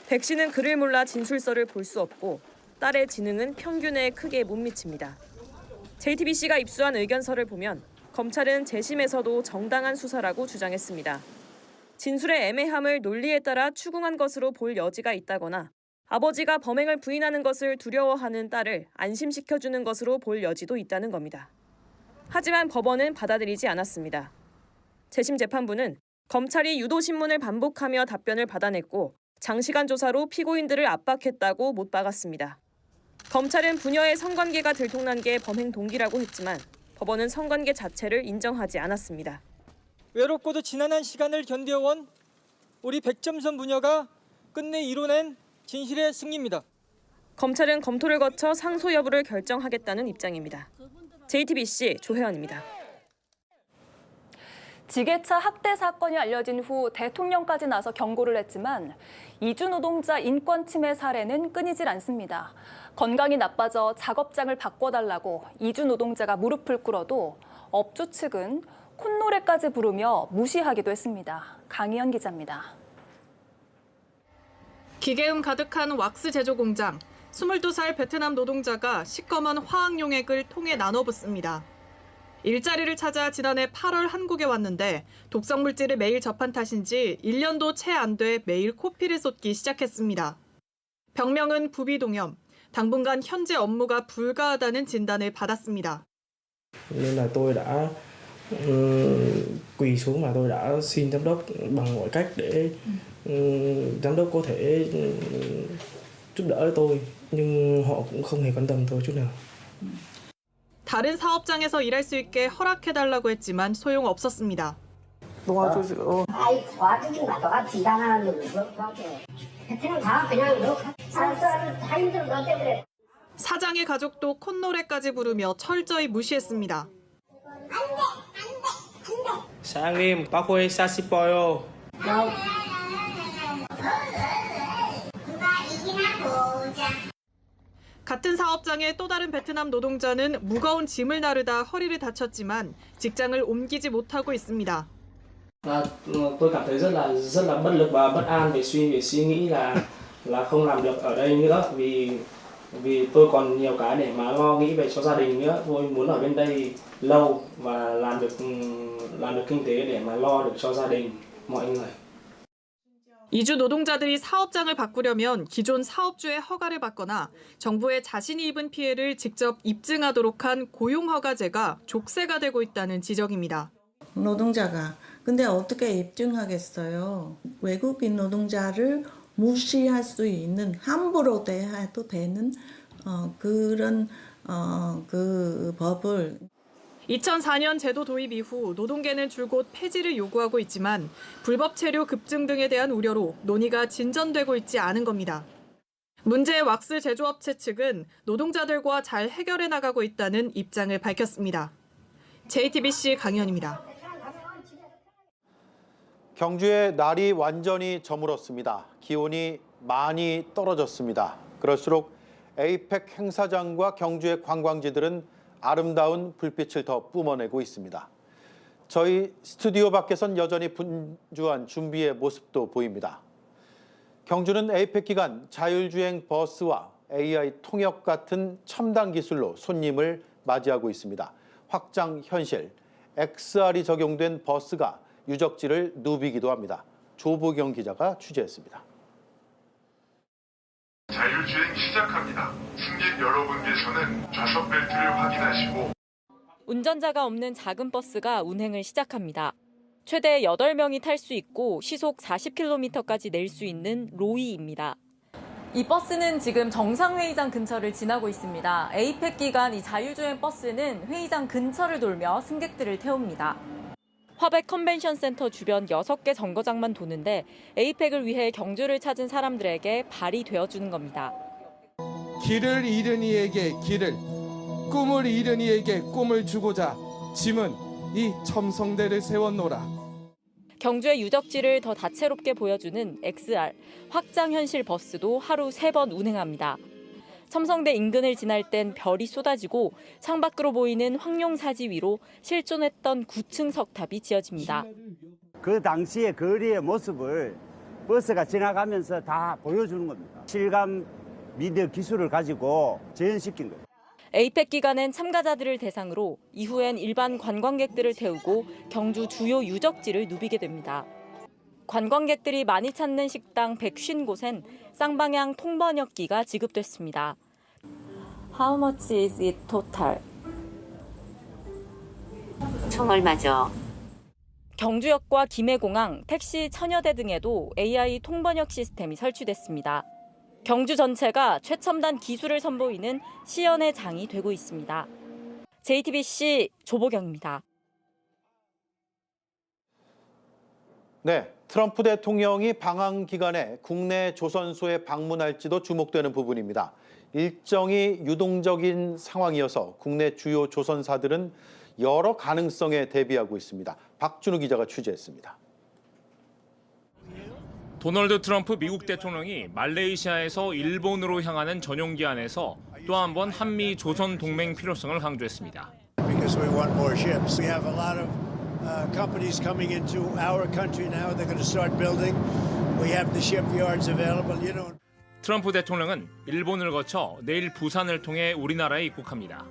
백 씨는 그를 몰라 진술서를 볼 수 없고 딸의 지능은 평균에 크게 못 미칩니다. JTBC가 입수한 의견서를 보면 검찰은 재심에서도 정당한 수사라고 주장했습니다. 진술의 애매함을 논리에 따라 추궁한 것으로 볼 여지가 있다거나 아버지가 범행을 부인하는 것을 두려워하는 딸을 안심시켜주는 것으로 볼 여지도 있다는 겁니다. 하지만 법원은 받아들이지 않았습니다. 재심 재판부는 검찰이 유도신문을 반복하며 답변을 받아냈고 장시간 조사로 피고인들을 압박했다고 못 박았습니다. 검찰은 부녀의 성관계가 들통난 게 범행 동기라고 했지만 법원은 성관계 자체를 인정하지 않았습니다. 외롭고도 지난한 시간을 견뎌온 우리 백점선 부녀가 끝내 이뤄낸 진실의 승리입니다. 검찰은 검토를 거쳐 상소 여부를 결정하겠다는 입장입니다. JTBC 조혜연입니다. 지게차 학대 사건이 알려진 후 대통령까지 나서 경고를 했지만 이주 노동자 인권 침해 사례는 끊이질 않습니다. 건강이 나빠져 작업장을 바꿔달라고 이주 노동자가 무릎을 꿇어도 업주 측은 콧노래까지 부르며 무시하기도 했습니다. 강희연 기자입니다. 기계음 가득한 왁스 제조 공장. 22살 베트남 노동자가 시꺼먼 화학용액을 통에 나눠 붓습니다. 일자리를 찾아 지난해 8월 한국에 왔는데 독성 물질을 매일 접한 탓인지 1년도 채 안 돼 매일 코피를 쏟기 시작했습니다. 병명은 부비동염. 당분간 현재 업무가 불가하다는 진단을 받았습니다. Nên là tôi đã quỳ xuống và tôi đã xin giám đốc bằng mọi cách để giám đốc có thể giúp đỡ tôi, nhưng họ cũng không hề quan tâm tôi chút nào. 다른 사업장에서 일할 수 있게 허락해달라고 했지만 소용없었습니다. 도와주세요. 아이 도와주긴 놔둬가 지가 하는 베트남 다 그냥 너 다 힘들어 너 때문에. 사장의 가족도 콧노래까지 부르며 철저히 무시했습니다. 사장님, 빠꾸에 싹 씹어요. 같은 사업장의 또 다른 베트남 노동자는 무거운 짐을 나르다 허리를 다쳤지만 직장을 옮기지 못하고 있습니다. Tôi cảm thấy rất là bất lực và bất an về suy nghĩ là không làm được ở đây nữa vì tôi còn nhiều cái để mà lo nghĩ về cho gia đình nữa. Tôi muốn ở bên đây lâu và làm được kinh tế để mà lo được cho gia đình mọi người. 이주 노동자들이 사업장을 바꾸려면 기존 사업주의 허가를 받거나 정부에 자신이 입은 피해를 직접 입증하도록 한 고용허가제가 족쇄가 되고 있다는 지적입니다. 노동자가 근데 어떻게 입증하겠어요? 외국인 노동자를 무시할 수 있는 함부로 대해도 되는 그런 그 법을 2004년 제도 도입 이후 노동계는 줄곧 폐지를 요구하고 있지만 불법 체류 급증 등에 대한 우려로 논의가 진전되고 있지 않은 겁니다. 문제의 왁스 제조업체 측은 노동자들과 잘 해결해 나가고 있다는 입장을 밝혔습니다. JTBC 강현입니다. 경주의 날이 완전히 저물었습니다. 기온이 많이 떨어졌습니다. 그럴수록 에이펙 행사장과 경주의 관광지들은 아름다운 불빛을 더 뿜어내고 있습니다. 저희 스튜디오 밖에선 여전히 분주한 준비의 모습도 보입니다. 경주는 에이펙 기간 자율주행 버스와 AI 통역 같은 첨단 기술로 손님을 맞이하고 있습니다. 확장 현실, XR이 적용된 버스가 유적지를 누비기도 합니다. 조보경 기자가 취재했습니다. 자율주행 시작합니다. 승객 여러분께서는 좌석 벨트를 확인하시고 운전자가 없는 작은 버스가 운행을 시작합니다. 최대 8명이 탈 수 있고 시속 40km까지 낼 수 있는 로이입니다. 이 버스는 지금 정상회의장 근처를 지나고 있습니다. 에이펙 기간 이 자율주행 버스는 회의장 근처를 돌며 승객들을 태웁니다. 화백 컨벤션 센터 주변 6개 정거장만 도는데 에이펙을 위해 경주를 찾은 사람들에게 발이 되어주는 겁니다. 길을 잃은 이에게 길을, 꿈을 잃은 이에게 꿈을 주고자 짐은 이 첨성대를 세웠노라. 경주의 유적지를 더 다채롭게 보여주는 XR, 확장현실 버스도 하루 3번 운행합니다. 첨성대 인근을 지날 땐 별이 쏟아지고 창밖으로 보이는 황룡사지 위로 실존했던 9층 석탑이 지어집니다. 그 당시의 거리의 모습을 버스가 지나가면서 다 보여주는 겁니다. 실감 미디어 기술을 가지고 재현시킨 거예요. 에이펙 기간엔 참가자들을 대상으로 이후엔 일반 관광객들을 태우고 경주 주요 유적지를 누비게 됩니다. 관광객들이 많이 찾는 식당 150곳엔 쌍방향 통번역기가 지급됐습니다. How much is it total? 총 얼마죠? 경주역과 김해공항, 택시 1000여 대 등에도 AI 통번역 시스템이 설치됐습니다. 경주 전체가 최첨단 기술을 선보이는 시연의 장이 되고 있습니다. JTBC 조보경입니다. 네, 트럼프 대통령이 방한 기간에 국내 조선소에 방문할지도 주목되는 부분입니다. 일정이 유동적인 상황이어서 국내 주요 조선사들은 여러 가능성에 대비하고 있습니다. 박준우 기자가 취재했습니다. 도널드 트럼프 미국 대통령이 말레이시아에서 일본으로 향하는 전용기 안에서 또 한 번 한미 조선 동맹 필요성을 강조했습니다. Because we want more ships. We have a lot of companies coming into our country now. They're going to start building. We have the shipyards available. You know. 트럼프 대통령은 일본을 거쳐 내일 부산을 통해 우리나라에 입국합니다.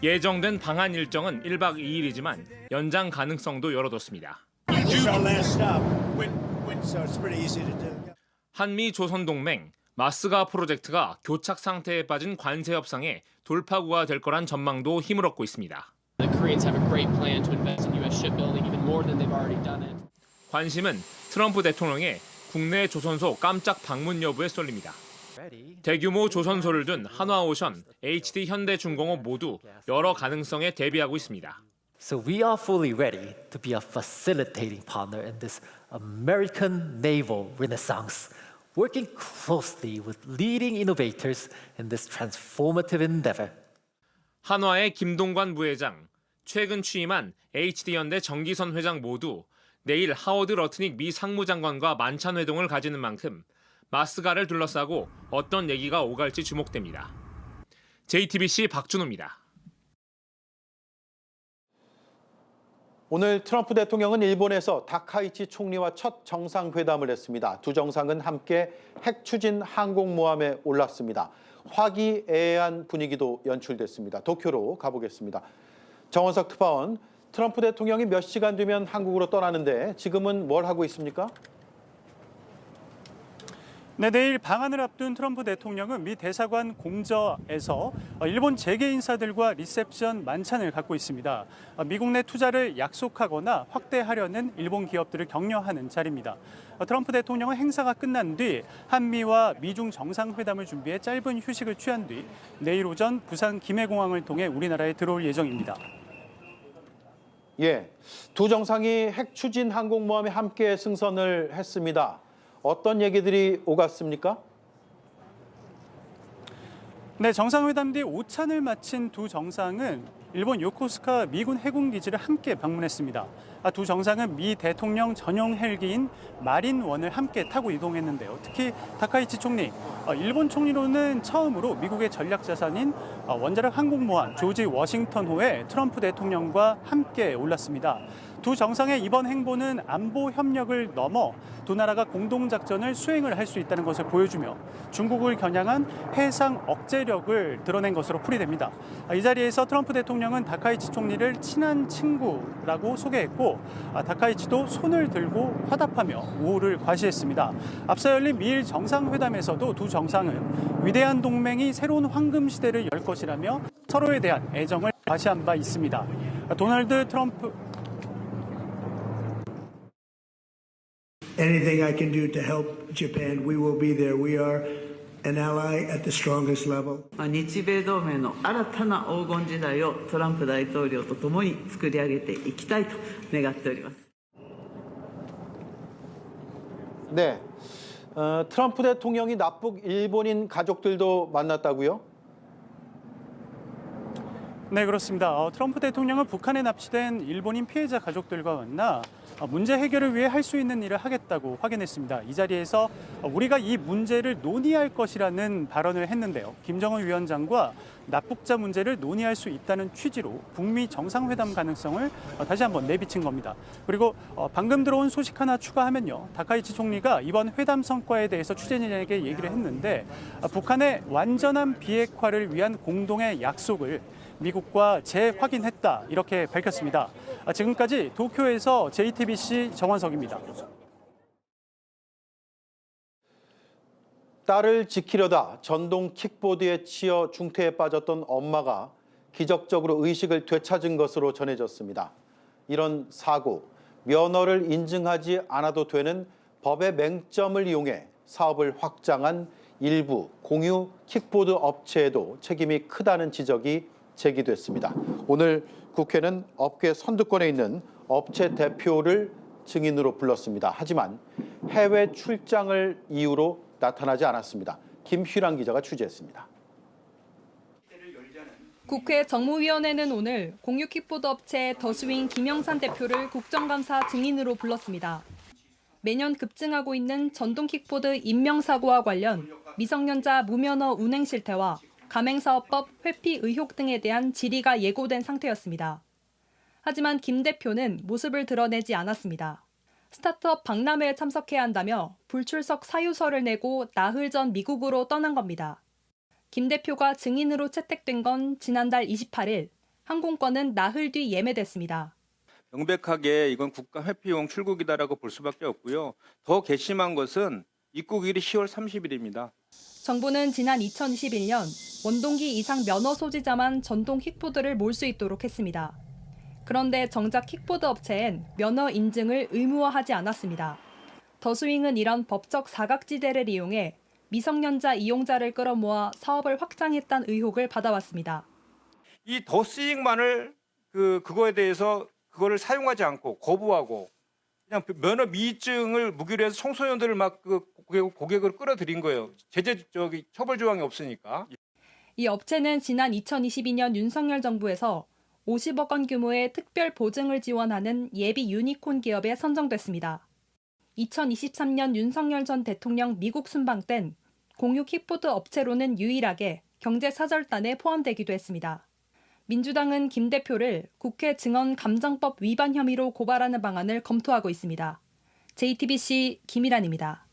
예정된 방한 일정은 1박 2일이지만 연장 가능성도 열어뒀습니다. It's our last stop. So it's pretty easy to do. 한미 조선 동맹 마스가 프로젝트가 교착 상태에 빠진 관세 협상에 돌파구가 될 거란 전망도 힘을 얻고 있습니다. The Koreans have a great plan to invest in U.S. shipbuilding even more than they've already done it. 관심은 트럼프 대통령의 국내 조선소 깜짝 방문 여부에 쏠립니다. 대규모 조선소를 둔 한화오션, HD 현대중공업 모두 여러 가능성에 대비하고 있습니다. So we are fully ready to be a facilitating partner in this American naval renaissance, working closely with leading innovators in this transformative endeavor. 한화의 김동관 부회장, 최근 취임한 HD현대 정기선 회장 모두 내일 하워드 러트닉 미 상무장관과 만찬 회동을 가지는 만큼 마스가를 둘러싸고 어떤 얘기가 오갈지 주목됩니다. JTBC 박준호입니다. 오늘 트럼프 대통령은 일본에서 다카이치 총리와 첫 정상회담을 했습니다. 두 정상은 함께 핵 추진 항공모함에 올랐습니다. 화기애애한 분위기도 연출됐습니다. 도쿄로 가보겠습니다. 정원석 특파원, 트럼프 대통령이 몇 시간 뒤면 한국으로 떠나는데 지금은 뭘 하고 있습니까? 네, 내일 방한을 앞둔 트럼프 대통령은 미 대사관 공저에서 일본 재계 인사들과 리셉션 만찬을 갖고 있습니다. 미국 내 투자를 약속하거나 확대하려는 일본 기업들을 격려하는 자리입니다. 트럼프 대통령은 행사가 끝난 뒤 한미와 미중 정상회담을 준비해 짧은 휴식을 취한 뒤 내일 오전 부산 김해공항을 통해 우리나라에 들어올 예정입니다. 예, 두 정상이 핵 추진 항공모함에 함께 승선을 했습니다. 어떤 얘기들이 오갔습니까? 네, 정상회담 뒤 오찬을 마친 두 정상은 일본 요코스카 미군 해군기지를 함께 방문했습니다. 두 정상은 미 대통령 전용 헬기인 마린원을 함께 타고 이동했는데요. 특히 다카이치 총리, 일본 총리로는 처음으로 미국의 전략 자산인 원자력 항공모함 조지 워싱턴호에 트럼프 대통령과 함께 올랐습니다. 두 정상의 이번 행보는 안보 협력을 넘어 두 나라가 공동작전을 수행을 할 수 있다는 것을 보여주며 중국을 겨냥한 해상 억제력을 드러낸 것으로 풀이됩니다. 이 자리에서 트럼프 대통령은 다카이치 총리를 친한 친구라고 소개했고 다카이치도 손을 들고 화답하며 우호를 과시했습니다. 앞서 열린 미일 정상회담에서도 두 정상은 위대한 동맹이 새로운 황금 시대를 열 것이라며 서로에 대한 애정을 과시한 바 있습니다. 도널드 트럼프 Anything I can do to help Japan, we will be there. We are an ally at the strongest level. 日米同盟の新たな黄金時代をトランプ大統領とともに作り上げていきたいと願っております。 네, 트럼프 대통령이 납북 일본인 가족들도 만났다고요? 네, 그렇습니다. 트럼프 대통령은 북한에 납치된 일본인 피해자 가족들과 만나 문제 해결을 위해 할 수 있는 일을 하겠다고 확인했습니다. 이 자리에서 우리가 이 문제를 논의할 것이라는 발언을 했는데요. 김정은 위원장과 납북자 문제를 논의할 수 있다는 취지로 북미 정상회담 가능성을 다시 한번 내비친 겁니다. 그리고 방금 들어온 소식 하나 추가하면요. 다카이치 총리가 이번 회담 성과에 대해서 취재진에게 얘기를 했는데 북한의 완전한 비핵화를 위한 공동의 약속을 미국과 재확인했다 이렇게 밝혔습니다. 지금까지 도쿄에서 JTBC 정원석입니다. 딸을 지키려다 전동 킥보드에 치여 중태에 빠졌던 엄마가 기적적으로 의식을 되찾은 것으로 전해졌습니다. 이런 사고, 면허를 인증하지 않아도 되는 법의 맹점을 이용해 사업을 확장한 일부 공유 킥보드 업체에도 책임이 크다는 지적이 제기됐습니다. 오늘 국회는 업계 선두권에 있는 업체 대표를 증인으로 불렀습니다. 하지만 해외 출장을 이유로 나타나지 않았습니다. 김휘랑 기자가 취재했습니다. 국회 정무위원회는 오늘 공유 킥보드 업체 더스윙 김영산 대표를 국정감사 증인으로 불렀습니다. 매년 급증하고 있는 전동 킥보드 인명사고와 관련 미성년자 무면허 운행 실태와 가맹사업법 회피 의혹 등에 대한 질의가 예고된 상태였습니다. 하지만 김 대표는 모습을 드러내지 않았습니다. 스타트업 박람회에 참석해야 한다며 불출석 사유서를 내고 나흘 전 미국으로 떠난 겁니다. 김 대표가 증인으로 채택된 건 지난달 28일, 항공권은 나흘 뒤 예매됐습니다. 명백하게 이건 국가 회피용 출국이다라고 볼 수밖에 없고요. 더 괘씸한 것은 입국일이 10월 30일입니다. 정부는 지난 2021년 원동기 이상 면허 소지자만 전동 킥보드를 몰 수 있도록 했습니다. 그런데 정작 킥보드 업체엔 면허 인증을 의무화하지 않았습니다. 더스윙은 이런 법적 사각지대를 이용해 미성년자 이용자를 끌어모아 사업을 확장했다는 의혹을 받아왔습니다. 이 더스윙만을 그거에 대해서 그거를 사용하지 않고 거부하고 그냥 면허 미증을 무기로 해서 청소년들을 막 고객을 끌어들인 거예요. 처벌 조항이 없으니까. 이 업체는 지난 2022년 윤석열 정부에서 50억 원 규모의 특별 보증을 지원하는 예비 유니콘 기업에 선정됐습니다. 2023년 윤석열 전 대통령 미국 순방 땐 공유 킥보드 업체로는 유일하게 경제사절단에 포함되기도 했습니다. 민주당은 김 대표를 국회 증언감정법 위반 혐의로 고발하는 방안을 검토하고 있습니다. JTBC 김일환입니다.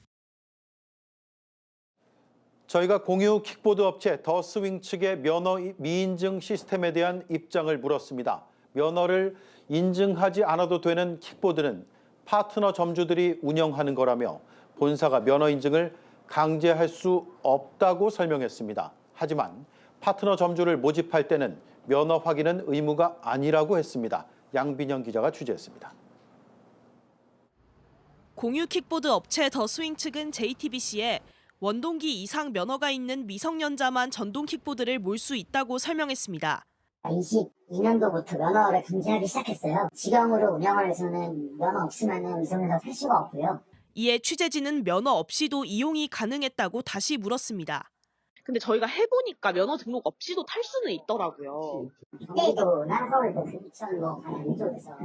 저희가 공유 킥보드 업체 더스윙 측의 면허 미인증 시스템에 대한 입장을 물었습니다. 면허를 인증하지 않아도 되는 킥보드는 파트너 점주들이 운영하는 거라며 본사가 면허 인증을 강제할 수 없다고 설명했습니다. 하지만 파트너 점주를 모집할 때는 면허 확인은 의무가 아니라고 했습니다. 양빈영 기자가 취재했습니다. 공유 킥보드 업체 더스윙 측은 JTBC에 원동기 이상 면허가 있는 미성년자만 전동 킥보드를 몰 수 있다고 설명했습니다. 의식 2년도부터 면허를 금지하기 시작했어요. 직영으로 운영을 해서는 면허 없으면 위성에서 탈 수가 없고요. 이에 취재진은 면허 없이도 이용이 가능했다고 다시 물었습니다. 근데 저희가 해보니까 면허 등록 없이도 탈 수는 있더라고요. 그때도 서울도 이천 가는 이쪽에서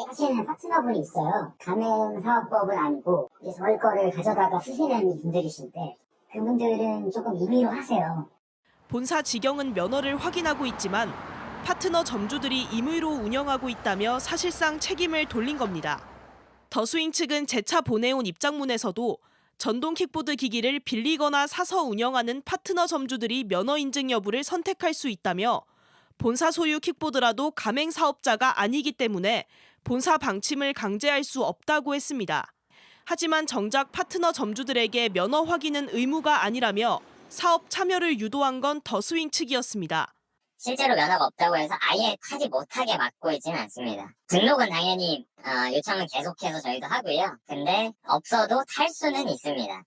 하시는 파트너분이 있어요. 가맹사업법은 아니고 이제 저희 거를 가져다가 쓰시는 분들이신데 그분들은 조금 임의로 하세요. 본사 직영은 면허를 확인하고 있지만 파트너 점주들이 임의로 운영하고 있다며 사실상 책임을 돌린 겁니다. 더스윙 측은 재차 보내온 입장문에서도 전동 킥보드 기기를 빌리거나 사서 운영하는 파트너 점주들이 면허 인증 여부를 선택할 수 있다며 본사 소유 킥보드라도 가맹 사업자가 아니기 때문에 본사 방침을 강제할 수 없다고 했습니다. 하지만 정작 파트너 점주들에게 면허 확인은 의무가 아니라며 사업 참여를 유도한 건 더스윙 측이었습니다. 실제로 면허가 없다고 해서 아예 타지 못하게 막고 있지는 않습니다. 등록은 당연히 요청은 계속해서 저희도 하고요. 근데 없어도 탈 수는 있습니다.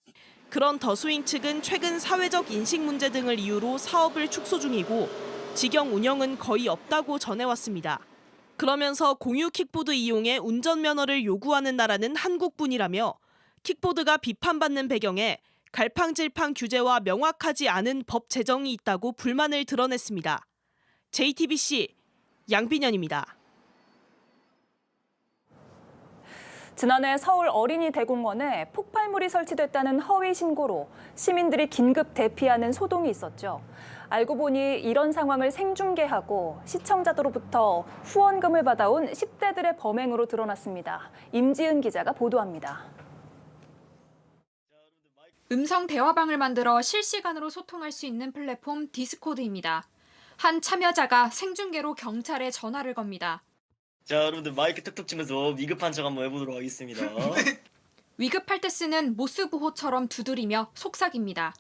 그런 더스윙 측은 최근 사회적 인식 문제 등을 이유로 사업을 축소 중이고 직영 운영은 거의 없다고 전해왔습니다. 그러면서 공유 킥보드 이용에 운전면허를 요구하는 나라는 한국뿐이라며 킥보드가 비판받는 배경에 갈팡질팡 규제와 명확하지 않은 법 제정이 있다고 불만을 드러냈습니다. JTBC 양빈현입니다. 지난해 서울 어린이 대공원에 폭발물이 설치됐다는 허위 신고로 시민들이 긴급 대피하는 소동이 있었죠. 알고 보니 이런 상황을 생중계하고 시청자들로부터 후원금을 받아온 10대들의 범행으로 드러났습니다. 임지은 기자가 보도합니다. 음성 대화방을 만들어 실시간으로 소통할 수 있는 플랫폼 디스코드입니다. 한 참여자가 생중계로 경찰에 전화를 겁니다. 자, 여러분들 마이크 톡톡 치면서 위급한 척 한번 해보도록 하겠습니다. 위급할 때 쓰는 모스부호처럼 두드리며 속삭입니다.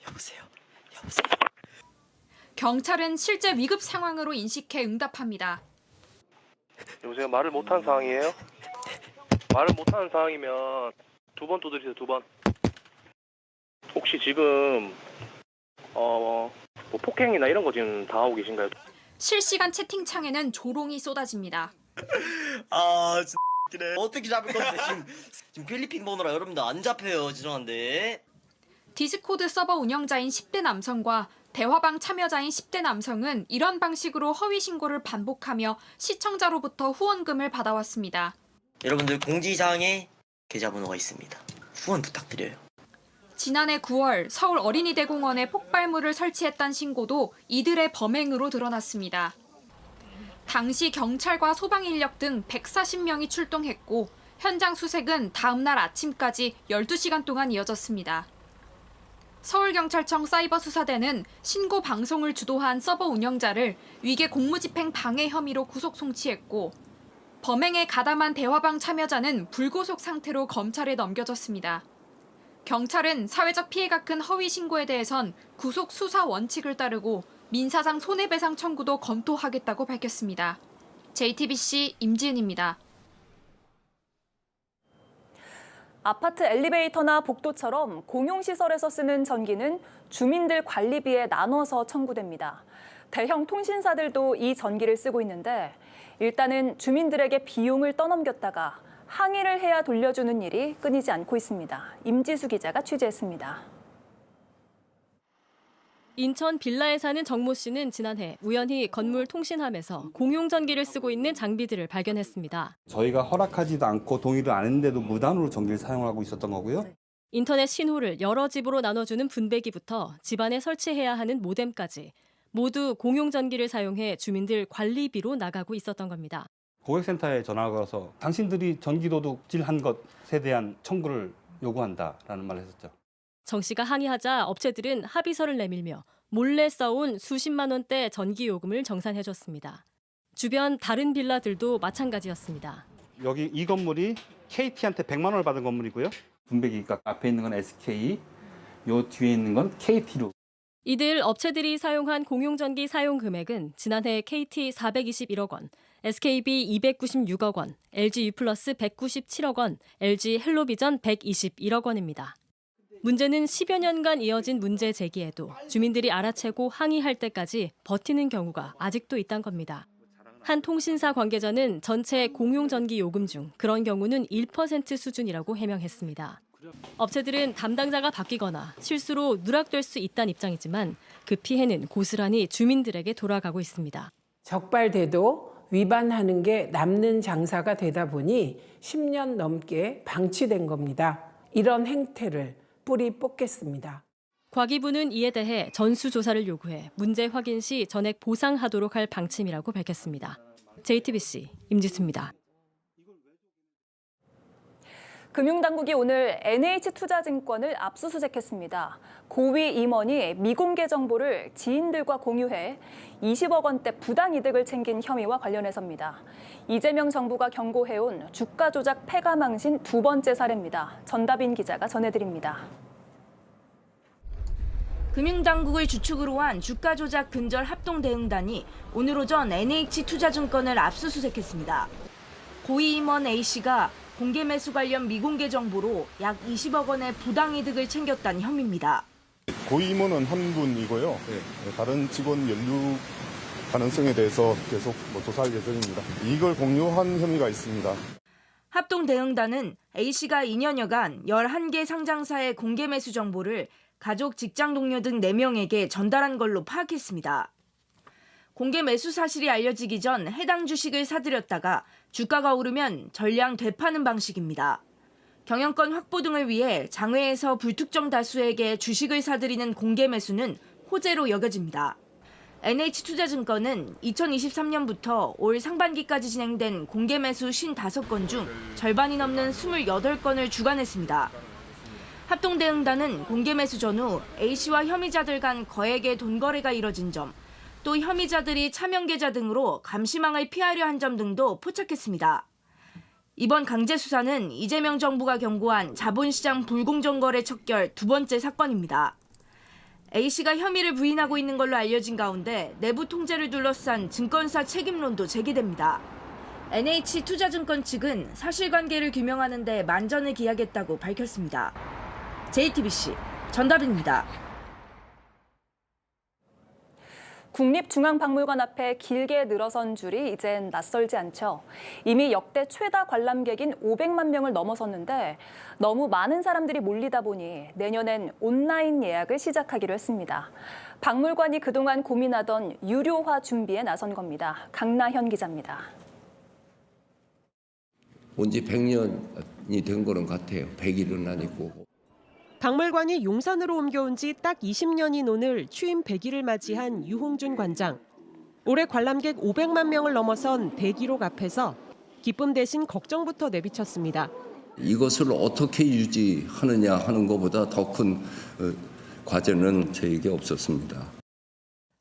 여보세요. 경찰은 실제 위급 상황으로 인식해 응답합니다. 여보세요. 말을 못한 상황이에요? 말을 못하는 상황이면 2번 두드리세요. 2번. 혹시 지금 뭐 폭행이나 이런 거 지금 당하고 계신가요? 실시간 채팅창에는 조롱이 쏟아집니다. 아, 진짜 어떻게 잡을 건데 지금 필리핀 번호라 여러분들 안 잡혀요. 죄송한데. 디스코드 서버 운영자인 10대 남성과 대화방 참여자인 10대 남성은 이런 방식으로 허위 신고를 반복하며 시청자로부터 후원금을 받아왔습니다. 여러분들 공지사항에 계좌번호가 있습니다. 후원 부탁드려요. 지난해 9월 서울 어린이대공원에 폭발물을 설치했다는 신고도 이들의 범행으로 드러났습니다. 당시 경찰과 소방인력 등 140명이 출동했고 현장 수색은 다음 날 아침까지 12시간 동안 이어졌습니다. 서울경찰청 사이버수사대는 신고 방송을 주도한 서버 운영자를 위계 공무집행 방해 혐의로 구속 송치했고 범행에 가담한 대화방 참여자는 불구속 상태로 검찰에 넘겨졌습니다. 경찰은 사회적 피해가 큰 허위 신고에 대해선 구속 수사 원칙을 따르고 민사상 손해배상 청구도 검토하겠다고 밝혔습니다. JTBC 임지은입니다. 아파트 엘리베이터나 복도처럼 공용시설에서 쓰는 전기는 주민들 관리비에 나눠서 청구됩니다. 대형 통신사들도 이 전기를 쓰고 있는데 일단은 주민들에게 비용을 떠넘겼다가 항의를 해야 돌려주는 일이 끊이지 않고 있습니다. 임지수 기자가 취재했습니다. 인천 빌라에 사는 정모 씨는 지난해 우연히 건물 통신함에서 공용전기를 쓰고 있는 장비들을 발견했습니다. 저희가 허락하지도 않고 동의를 안 했는데도 무단으로 전기를 사용하고 있었던 거고요. 인터넷 신호를 여러 집으로 나눠주는 분배기부터 집안에 설치해야 하는 모뎀까지 모두 공용전기를 사용해 주민들 관리비로 나가고 있었던 겁니다. 고객센터에 전화가 걸어서 당신들이 전기도둑질한 것에 대한 청구를 요구한다라는 말을 했었죠. 정 씨가 항의하자 업체들은 합의서를 내밀며 몰래 써온 수십만 원대 전기요금을 정산해줬습니다. 주변 다른 빌라들도 마찬가지였습니다. 여기 이 건물이 KT한테 100만 원을 받은 건물이고요. 분배기가 앞에 있는 건 SK, 요 뒤에 있는 건 KT로. 이들 업체들이 사용한 공용전기 사용 금액은 지난해 KT 421억 원, SKB 296억 원, LG U 플러스 197억 원, LG 헬로비전 121억 원입니다. 문제는 10여 년간 이어진 문제 제기에도 주민들이 알아채고 항의할 때까지 버티는 경우가 아직도 있다는 겁니다. 한 통신사 관계자는 전체 공용 전기 요금 중 그런 경우는 1% 수준이라고 해명했습니다. 업체들은 담당자가 바뀌거나 실수로 누락될 수 있다는 입장이지만 그 피해는 고스란히 주민들에게 돌아가고 있습니다. 적발돼도 위반하는 게 남는 장사가 되다 보니 10년 넘게 방치된 겁니다. 이런 행태를 뿌리 뽑겠습니다. 과기부는 이에 대해 전수조사를 요구해 문제 확인 시 전액 보상하도록 할 방침이라고 밝혔습니다. JTBC 임지수입니다. 금융당국이 오늘 NH투자증권을 압수수색했습니다. 고위 임원이 미공개 정보를 지인들과 공유해 20억 원대 부당이득을 챙긴 혐의와 관련해서입니다. 이재명 정부가 경고해온 주가 조작 패가 망신 두 번째 사례입니다. 전다빈 기자가 전해드립니다. 금융당국을 주축으로 한 주가 조작 근절 합동대응단이 오늘 오전 NH투자증권을 압수수색했습니다. 고위 임원 A씨가 공개 매수 관련 미공개 정보로 약 20억 원의 부당이득을 챙겼다는 혐의입니다. 고위 임원은 한 분이고요. 다른 직원 연루 가능성에 대해서 계속 조사할 예정입니다. 이걸 공유한 혐의가 있습니다. 합동대응단은 A씨가 2년여간 11개 상장사의 공개 매수 정보를 가족, 직장 동료 등 4명에게 전달한 걸로 파악했습니다. 공개 매수 사실이 알려지기 전 해당 주식을 사들였다가 주가가 오르면 전량 되파는 방식입니다. 경영권 확보 등을 위해 장외에서 불특정 다수에게 주식을 사들이는 공개 매수는 호재로 여겨집니다. NH투자증권은 2023년부터 올 상반기까지 진행된 공개 매수 55건 중 절반이 넘는 28건을 주관했습니다. 합동대응단은 공개 매수 전후 A씨와 혐의자들 간 거액의 돈 거래가 이뤄진 점, 또 혐의자들이 차명 계좌 등으로 감시망을 피하려 한 점 등도 포착했습니다. 이번 강제 수사는 이재명 정부가 경고한 자본시장 불공정 거래 척결 두 번째 사건입니다. A씨가 혐의를 부인하고 있는 걸로 알려진 가운데 내부 통제를 둘러싼 증권사 책임론도 제기됩니다. NH투자증권 측은 사실관계를 규명하는 데 만전을 기하겠다고 밝혔습니다. JTBC 전다빈입니다. 국립중앙박물관 앞에 길게 늘어선 줄이 이젠 낯설지 않죠. 이미 역대 최다 관람객인 500만 명을 넘어섰는데 너무 많은 사람들이 몰리다 보니 내년엔 온라인 예약을 시작하기로 했습니다. 박물관이 그동안 고민하던 유료화 준비에 나선 겁니다. 강나현 기자입니다. 온 지 100년이 된 거는 같아요. 100일은 아니고. 박물관이 용산으로 옮겨온 지 딱 20년인 오늘 취임 100일을 맞이한 유홍준 관장. 올해 관람객 500만 명을 넘어선 대기록 앞에서 기쁨 대신 걱정부터 내비쳤습니다. 이것을 어떻게 유지하느냐 하는 것보다 더 큰 과제는 저에게 없었습니다.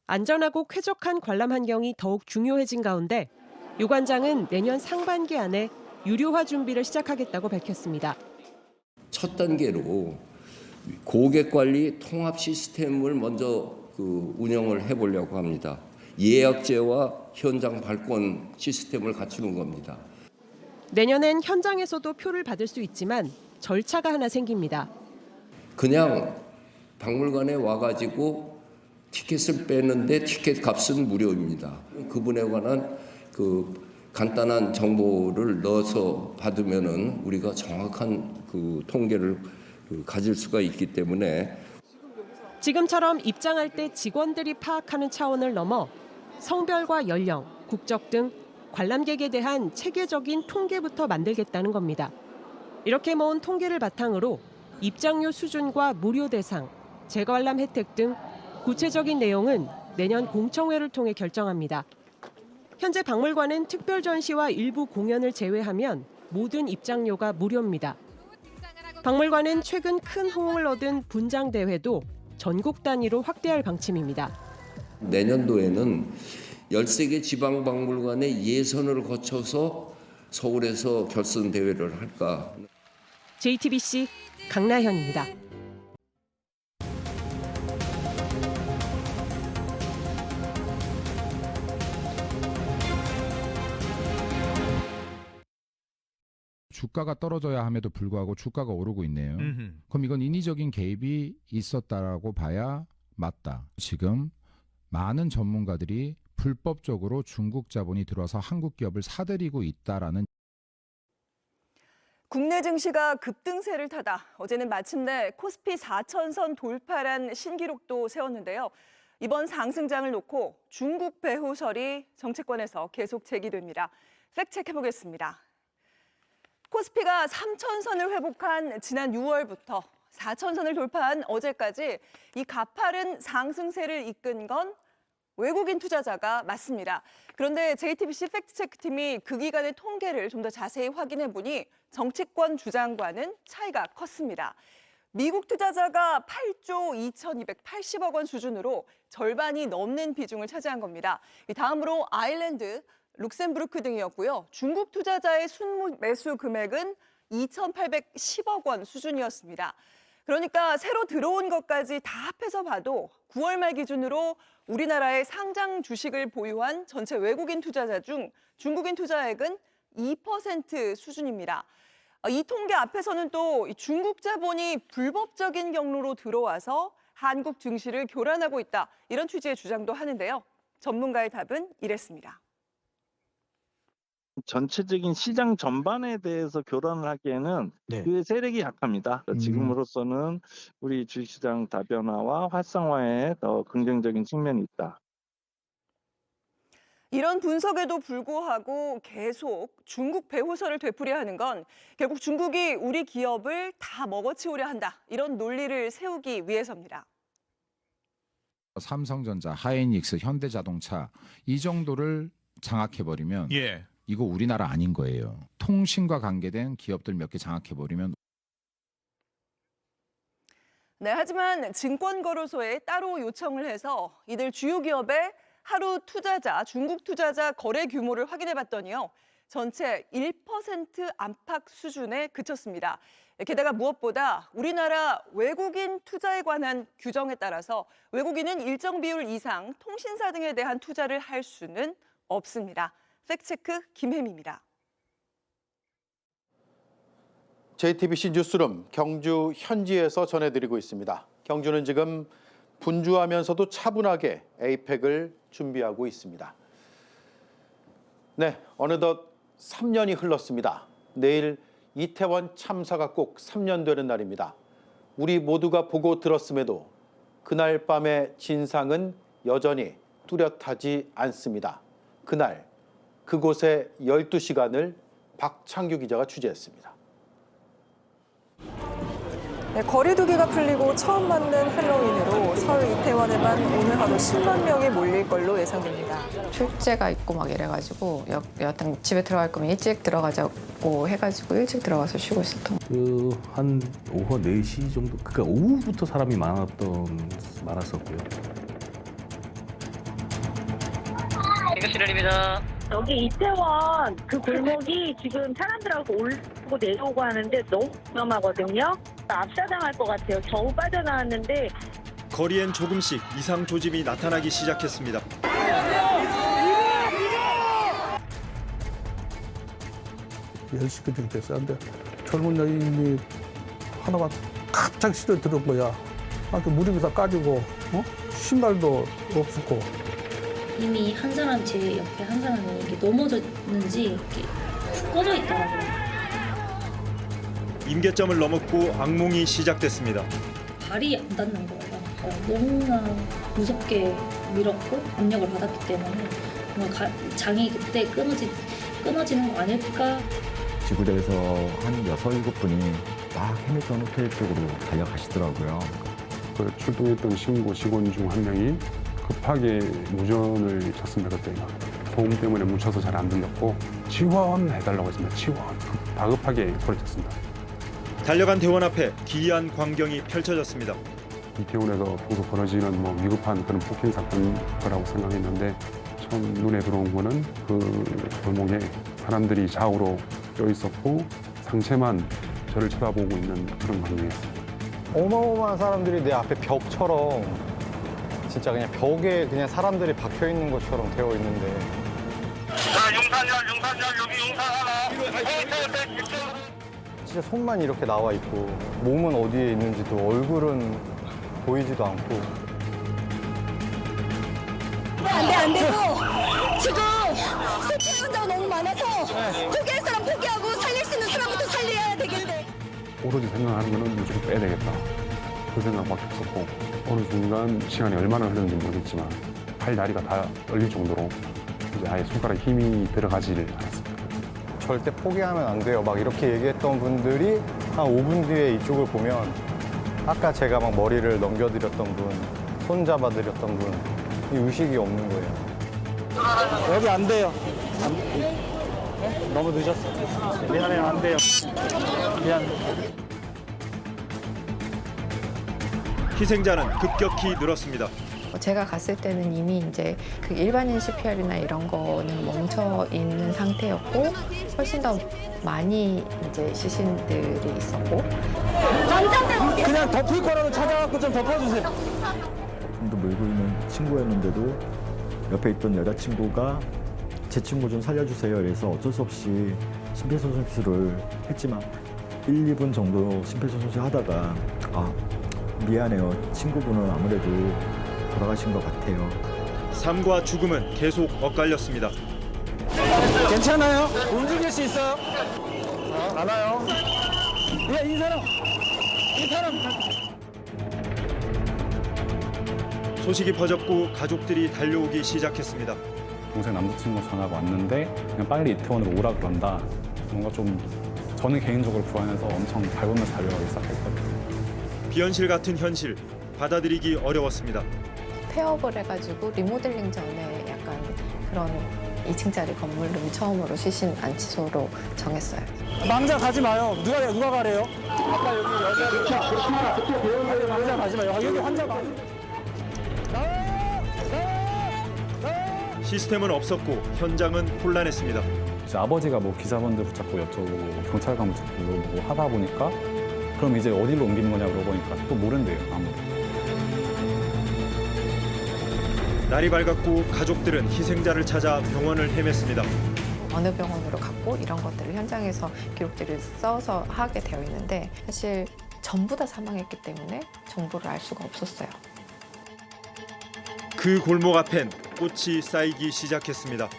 안전하고 쾌적한 관람 환경이 더욱 중요해진 가운데 유 관장은 내년 상반기 안에 유료화 준비를 시작하겠다고 밝혔습니다. 첫 단계로 고객 관리 통합 시스템을 먼저 운영을 해보려고 합니다. 예약제와 현장 발권 시스템을 갖추는 겁니다. 내년엔 현장에서도 표를 받을 수 있지만 절차가 하나 생깁니다. 그냥 박물관에 와가지고 티켓을 빼는데 티켓 값은 무료입니다. 그분에 관한 간단한 정보를 넣어서 받으면은 우리가 정확한 통계를 가질 수가 있기 때문에 지금처럼 입장할 때 직원들이 파악하는 차원을 넘어 성별과 연령, 국적 등 관람객에 대한 체계적인 통계부터 만들겠다는 겁니다. 이렇게 모은 통계를 바탕으로 입장료 수준과 무료 대상, 재관람 혜택 등 구체적인 내용은 내년 공청회를 통해 결정합니다. 현재 박물관은 특별 전시와 일부 공연을 제외하면 모든 입장료가 무료입니다. 박물관은 최근 큰 호응을 얻은 분장 대회도 전국 단위로 확대할 방침입니다. 내년도에는 13개 지방박물관의 예선을 거쳐서 서울에서 결선 대회를 할까. JTBC 강나현입니다. 주가가 떨어져야 함에도 불구하고 주가가 오르고 있네요. 그럼 이건 인위적인 개입이 있었다라고 봐야 맞다. 지금 많은 전문가들이 불법적으로 중국 자본이 들어와서 한국 기업을 사들이고 있다라는 국내 증시가 급등세를 타다 어제는 마침내 코스피 4,000선 돌파란 신기록도 세웠는데요. 이번 상승장을 놓고 중국 배후설이 정치권에서 계속 제기됩니다. 팩트체크해보겠습니다. 코스피가 3,000선을 회복한 지난 6월부터 4,000선을 돌파한 어제까지 이 가파른 상승세를 이끈 건 외국인 투자자가 맞습니다. 그런데 JTBC 팩트체크팀이 그 기간의 통계를 좀 더 자세히 확인해 보니 정치권 주장과는 차이가 컸습니다. 미국 투자자가 8조 2,280억 원 수준으로 절반이 넘는 비중을 차지한 겁니다. 다음으로 아일랜드, 룩셈부르크 등이었고요. 중국 투자자의 순매수 금액은 2,810억 원 수준이었습니다. 그러니까 새로 들어온 것까지 다 합해서 봐도 9월 말 기준으로 우리나라의 상장 주식을 보유한 전체 외국인 투자자 중 중국인 투자액은 2% 수준입니다. 이 통계 앞에서는 또 중국 자본이 불법적인 경로로 들어와서 한국 증시를 교란하고 있다. 이런 취지의 주장도 하는데요. 전문가의 답은 이랬습니다. 전체적인 시장 전반에 대해서 교란을 하기에는 그 세력이 약합니다. 지금으로서는 우리 주식시장 다변화와 활성화에 더 긍정적인 측면이 있다. 이런 분석에도 불구하고 계속 중국 배후설을 되풀이하는 건 결국 중국이 우리 기업을 다 먹어치우려 한다. 이런 논리를 세우기 위해서입니다. 삼성전자, 하이닉스, 현대자동차 이 정도를 장악해버리면 이거 우리나라 아닌 거예요. 통신과 관계된 기업들 몇 개 장악해버리면. 네, 하지만 증권거래소에 따로 요청을 해서 이들 주요 기업의 하루 투자자, 중국 투자자 거래 규모를 확인해 봤더니요. 전체 1% 안팎 수준에 그쳤습니다. 게다가 무엇보다 우리나라 외국인 투자에 관한 규정에 따라서 외국인은 일정 비율 이상 통신사 등에 대한 투자를 할 수는 없습니다. 팩트체크 김혜미입니다. JTBC 뉴스룸 경주 현지에서 전해드리고 있습니다. 경주는 지금 분주하면서도 차분하게 에이펙을 준비하고 있습니다. 네, 어느덧 3년이 흘렀습니다. 내일 이태원 참사가 꼭 3년 되는 날입니다. 우리 모두가 보고 들었음에도 그날 밤의 진상은 여전히 뚜렷하지 않습니다. 그날 그곳의 12시간을 박창규 기자가 취재했습니다. 네, 거리두기가 풀리고 처음 맞는 할로윈으로 서울 이태원에만 오늘 하루 10만 명이 몰릴 걸로 예상됩니다. 출제가 있고 막 이래가지고 여하튼 집에 들어갈 거면 일찍 들어가자고 해가지고 일찍 들어가서 쉬고 있었던 거예요. 한 오후 4시 정도, 그러니까 오후부터 사람이 많았었고요. 이것이입니다. 여기 이태원 그 골목이 지금 사람들하고 올라오고 내려오고 하는데 너무 위험하거든요. 압사당할 것 같아요. 겨우 빠져나왔는데 거리엔 조금씩 이상 조짐이 나타나기 시작했습니다. (10시까지) 됐었는데 젊은 여인이 하나가 갑자기 시도 들은 거야. 무릎이 다 까지고 신발도 없었고. 이미 한 사람 제 옆에 한 사람이 이렇게 넘어졌는지 이렇게 푹 꺼져 있더라고요. 임계점을 넘었고 악몽이 시작됐습니다. 발이 안 닿는 거예요. 너무나 무섭게 밀었고 압력을 받았기 때문에 장이 그때 끊어지는 거 아닐까. 지구대에서 한 6, 7분이 막 해밀턴 호텔 쪽으로 달려가시더라고요. 그 출동했던 신고 직원 중 한 명이 급하게 무전을 쳤습니다. 그때 소음 때문에 묻혀서 잘 안 들렸고 지원해달라고 했습니다. 지원. 다급하게 소리쳤습니다. 달려간 대원 앞에 기이한 광경이 펼쳐졌습니다. 이태원에서 평소 벌어지는 위급한 그런 폭행 사건일 거라고 생각했는데 처음 눈에 들어온 거는 그 골목에 사람들이 좌우로 껴 있었고 상체만 저를 쳐다보고 있는 그런 광경이었습니다. 어마어마한 사람들이 내 앞에 벽처럼 진짜 그냥 벽에 그냥 사람들이 박혀 있는 것처럼 되어 있는데. 자, 용산역 여기 용산 하나. 사실 손만 이렇게 나와 있고 몸은 어디에 있는지도 얼굴은 보이지도 않고. 안 되고 지금 실패 환자가 너무 많아서 포기할 사람 포기하고 살릴 수 있는 사람부터 살려야 되겠네. 오로지 생각하는 거는 무조건 빼야 되겠다. 그 생각밖에 없었고 어느 순간 시간이 얼마나 흘렀는지 모르겠지만 팔 다리가 다 떨릴 정도로 이제 아예 손가락에 힘이 들어가지를 않았습니다. 절대 포기하면 안 돼요. 막 이렇게 얘기했던 분들이 한 5분 뒤에 이쪽을 보면 아까 제가 막 머리를 넘겨드렸던 분, 손 잡아드렸던 분, 이 의식이 없는 거예요. 여기 안 돼요. 너무 늦었어. 미안해요, 안 돼요. 미안. 희생자는 급격히 늘었습니다. 제가 갔을 때는 이미 이제 그 일반인 CPR이나 이런 거는 멈춰 있는 상태였고 훨씬 더 많이 이제 시신들이 있었고. 그냥 덮을 거라도 찾아갖고 좀 덮어주세요. 도 물고 있는 친구였는데도 옆에 있던 여자친구가 제 친구 좀 살려주세요. 그래서 어쩔 수 없이 심폐소생술을 했지만 1, 2분 정도 심폐소생술 하다가 미안해요. 친구분은 아무래도 돌아가신 것 같아요. 삶과 죽음은 계속 엇갈렸습니다. 괜찮아요? 움직일 수 있어요? 알아요. 이 사람. 소식이 퍼졌고 가족들이 달려오기 시작했습니다. 동생 남자친구 전화가 왔는데 그냥 빨리 이태원으로 오라 그런다. 뭔가 좀 저는 개인적으로 불안해서 엄청 밟으면서 달려가기 시작했거든요. 비현실 같은 현실, 받아들이기 어려웠습니다. 폐업을 해가지고 리모델링 전에 약간 그런 2층짜리 건물로 처음으로 시신 안치소로 정했어요. 망자 가지 마요. 누가 가래요? 아까 여기 여자 망자 가지 마요. 여기 환자 많이. 시스템은 없었고 현장은 혼란했습니다. 이제 아버지가 뭐 기자분들 붙잡고 여쭤보고 경찰관 붙잡고 뭐 하다 보니까 그럼 이제 어디로 옮기는 거냐고 물어보니까 또 모른대요, 아무도. 날이 밝았고 가족들은 희생자를 찾아 병원을 헤맸습니다. 어느 병원으로 갔고 이런 것들을 현장에서 기록들을 써서 하게 되어 있는데 사실 전부 다 사망했기 때문에 정보를 알 수가 없었어요. 그 골목 앞엔 꽃이 쌓이기 시작했습니다.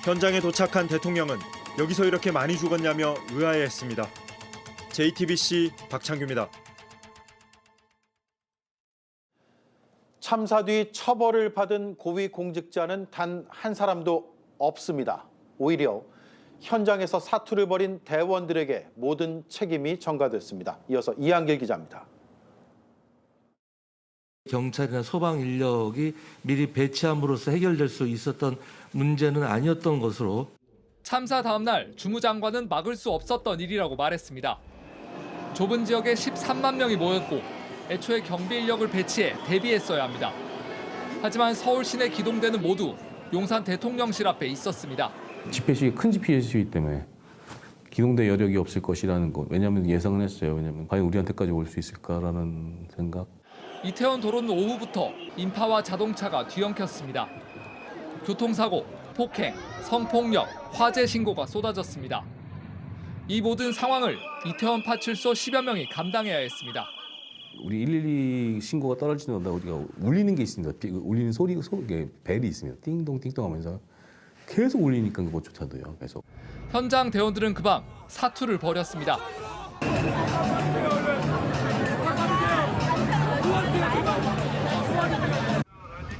현장에 도착한 대통령은 여기서 이렇게 많이 죽었냐며 의아해했습니다. JTBC 박창규입니다. 참사 뒤 처벌을 받은 고위공직자는 단 한 사람도 없습니다. 오히려 현장에서 사투를 벌인 대원들에게 모든 책임이 전가됐습니다. 이어서 이한길 기자입니다. 경찰이나 소방 인력이 미리 배치함으로써 해결될 수 있었던 문제는 아니었던 것으로. 참사 다음 날 주무장관은 막을 수 없었던 일이라고 말했습니다. 좁은 지역에 13만 명이 모였고 애초에 경비 인력을 배치해 대비했어야 합니다. 하지만 서울 시내 기동대는 모두 용산 대통령실 앞에 있었습니다. 집회 시위 큰 집회 시위 때문에 기동대 여력이 없을 것이라는 것. 왜냐하면 예상은 했어요. 왜냐하면 과연 우리한테까지 올 수 있을까라는 생각. 이태원 도로는 오후부터 인파와 자동차가 뒤엉켰습니다. 교통사고, 폭행, 성폭력, 화재 신고가 쏟아졌습니다. 이 모든 상황을 이태원 파출소 10여 명이 감당해야 했습니다. 우리 112 신고가 떨어지는 데마다 우리가 울리는 게 있습니다. 울리는 소리, 벨이 있습니다. 띵동 띵동 하면서 계속 울리니까 그것조차도요. 계속. 현장 대원들은 그 밤 사투를 벌였습니다.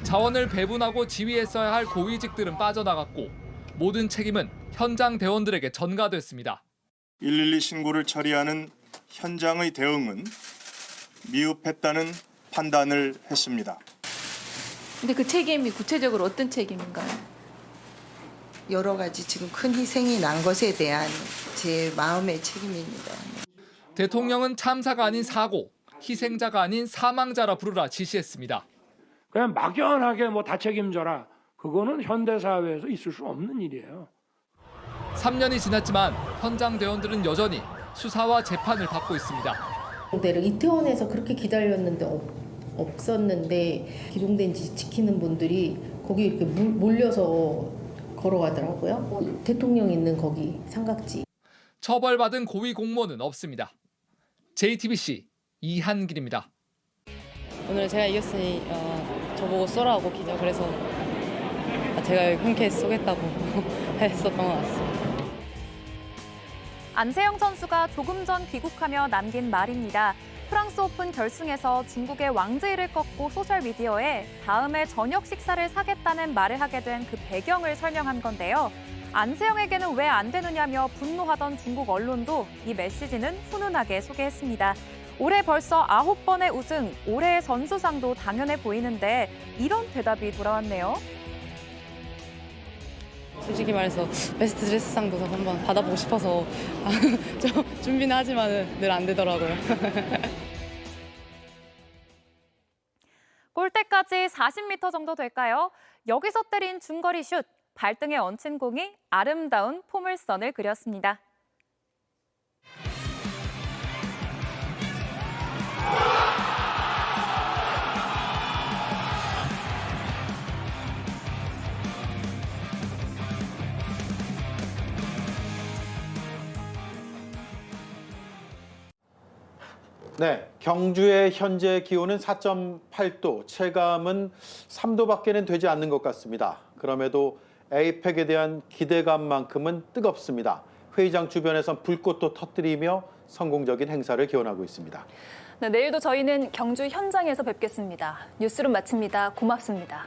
자원을 배분하고 지휘했어야 할 고위직들은 빠져나갔고 모든 책임은 현장 대원들에게 전가됐습니다. 112 신고를 처리하는 현장의 대응은 미흡했다는 판단을 했습니다. 근데 그 책임이 구체적으로 어떤 책임인가요? 여러 가지 지금 큰 희생이 난 것에 대한 제 마음의 책임입니다. 대통령은 참사가 아닌 사고, 희생자가 아닌 사망자라 부르라 지시했습니다. 그냥 막연하게 다 책임져라. 그거는 현대사회에서 있을 수 없는 일이에요. 3년이 지났지만 현장 대원들은 여전히 수사와 재판을 받고 있습니다. 기동대를 이태원에서 그렇게 기다렸는데 없었는데 기동대인지 지키는 분들이 거기 이렇게 몰려서 걸어가더라고요. 대통령 있는 거기 삼각지. 처벌받은 고위 공무원은 없습니다. JTBC 이한길입니다. 오늘 제가 이겼으니 저보고 쏘라고 기자 그래서 제가 흔쾌히 쏘겠다고 했었던 것 같습니다. 안세영 선수가 조금 전 귀국하며 남긴 말입니다. 프랑스 오픈 결승에서 중국의 왕즈이를 꺾고 소셜미디어에 다음에 저녁 식사를 사겠다는 말을 하게 된 그 배경을 설명한 건데요. 안세영에게는 왜 안 되느냐며 분노하던 중국 언론도 이 메시지는 훈훈하게 소개했습니다. 올해 벌써 9번의 우승, 올해의 선수상도 당연해 보이는데 이런 대답이 돌아왔네요. 솔직히 말해서 베스트 드레스상도 한번 받아보고 싶어서 좀 준비는 하지만 늘 안 되더라고요. 골대까지 40m 정도 될까요? 여기서 때린 중거리 슛, 발등에 얹힌 공이 아름다운 포물선을 그렸습니다. 네, 경주의 현재 기온은 4.8도, 체감은 3도밖에는 되지 않는 것 같습니다. 그럼에도 에이펙에 대한 기대감만큼은 뜨겁습니다. 회의장 주변에선 불꽃도 터뜨리며 성공적인 행사를 기원하고 있습니다. 네, 내일도 저희는 경주 현장에서 뵙겠습니다. 뉴스룸 마칩니다. 고맙습니다.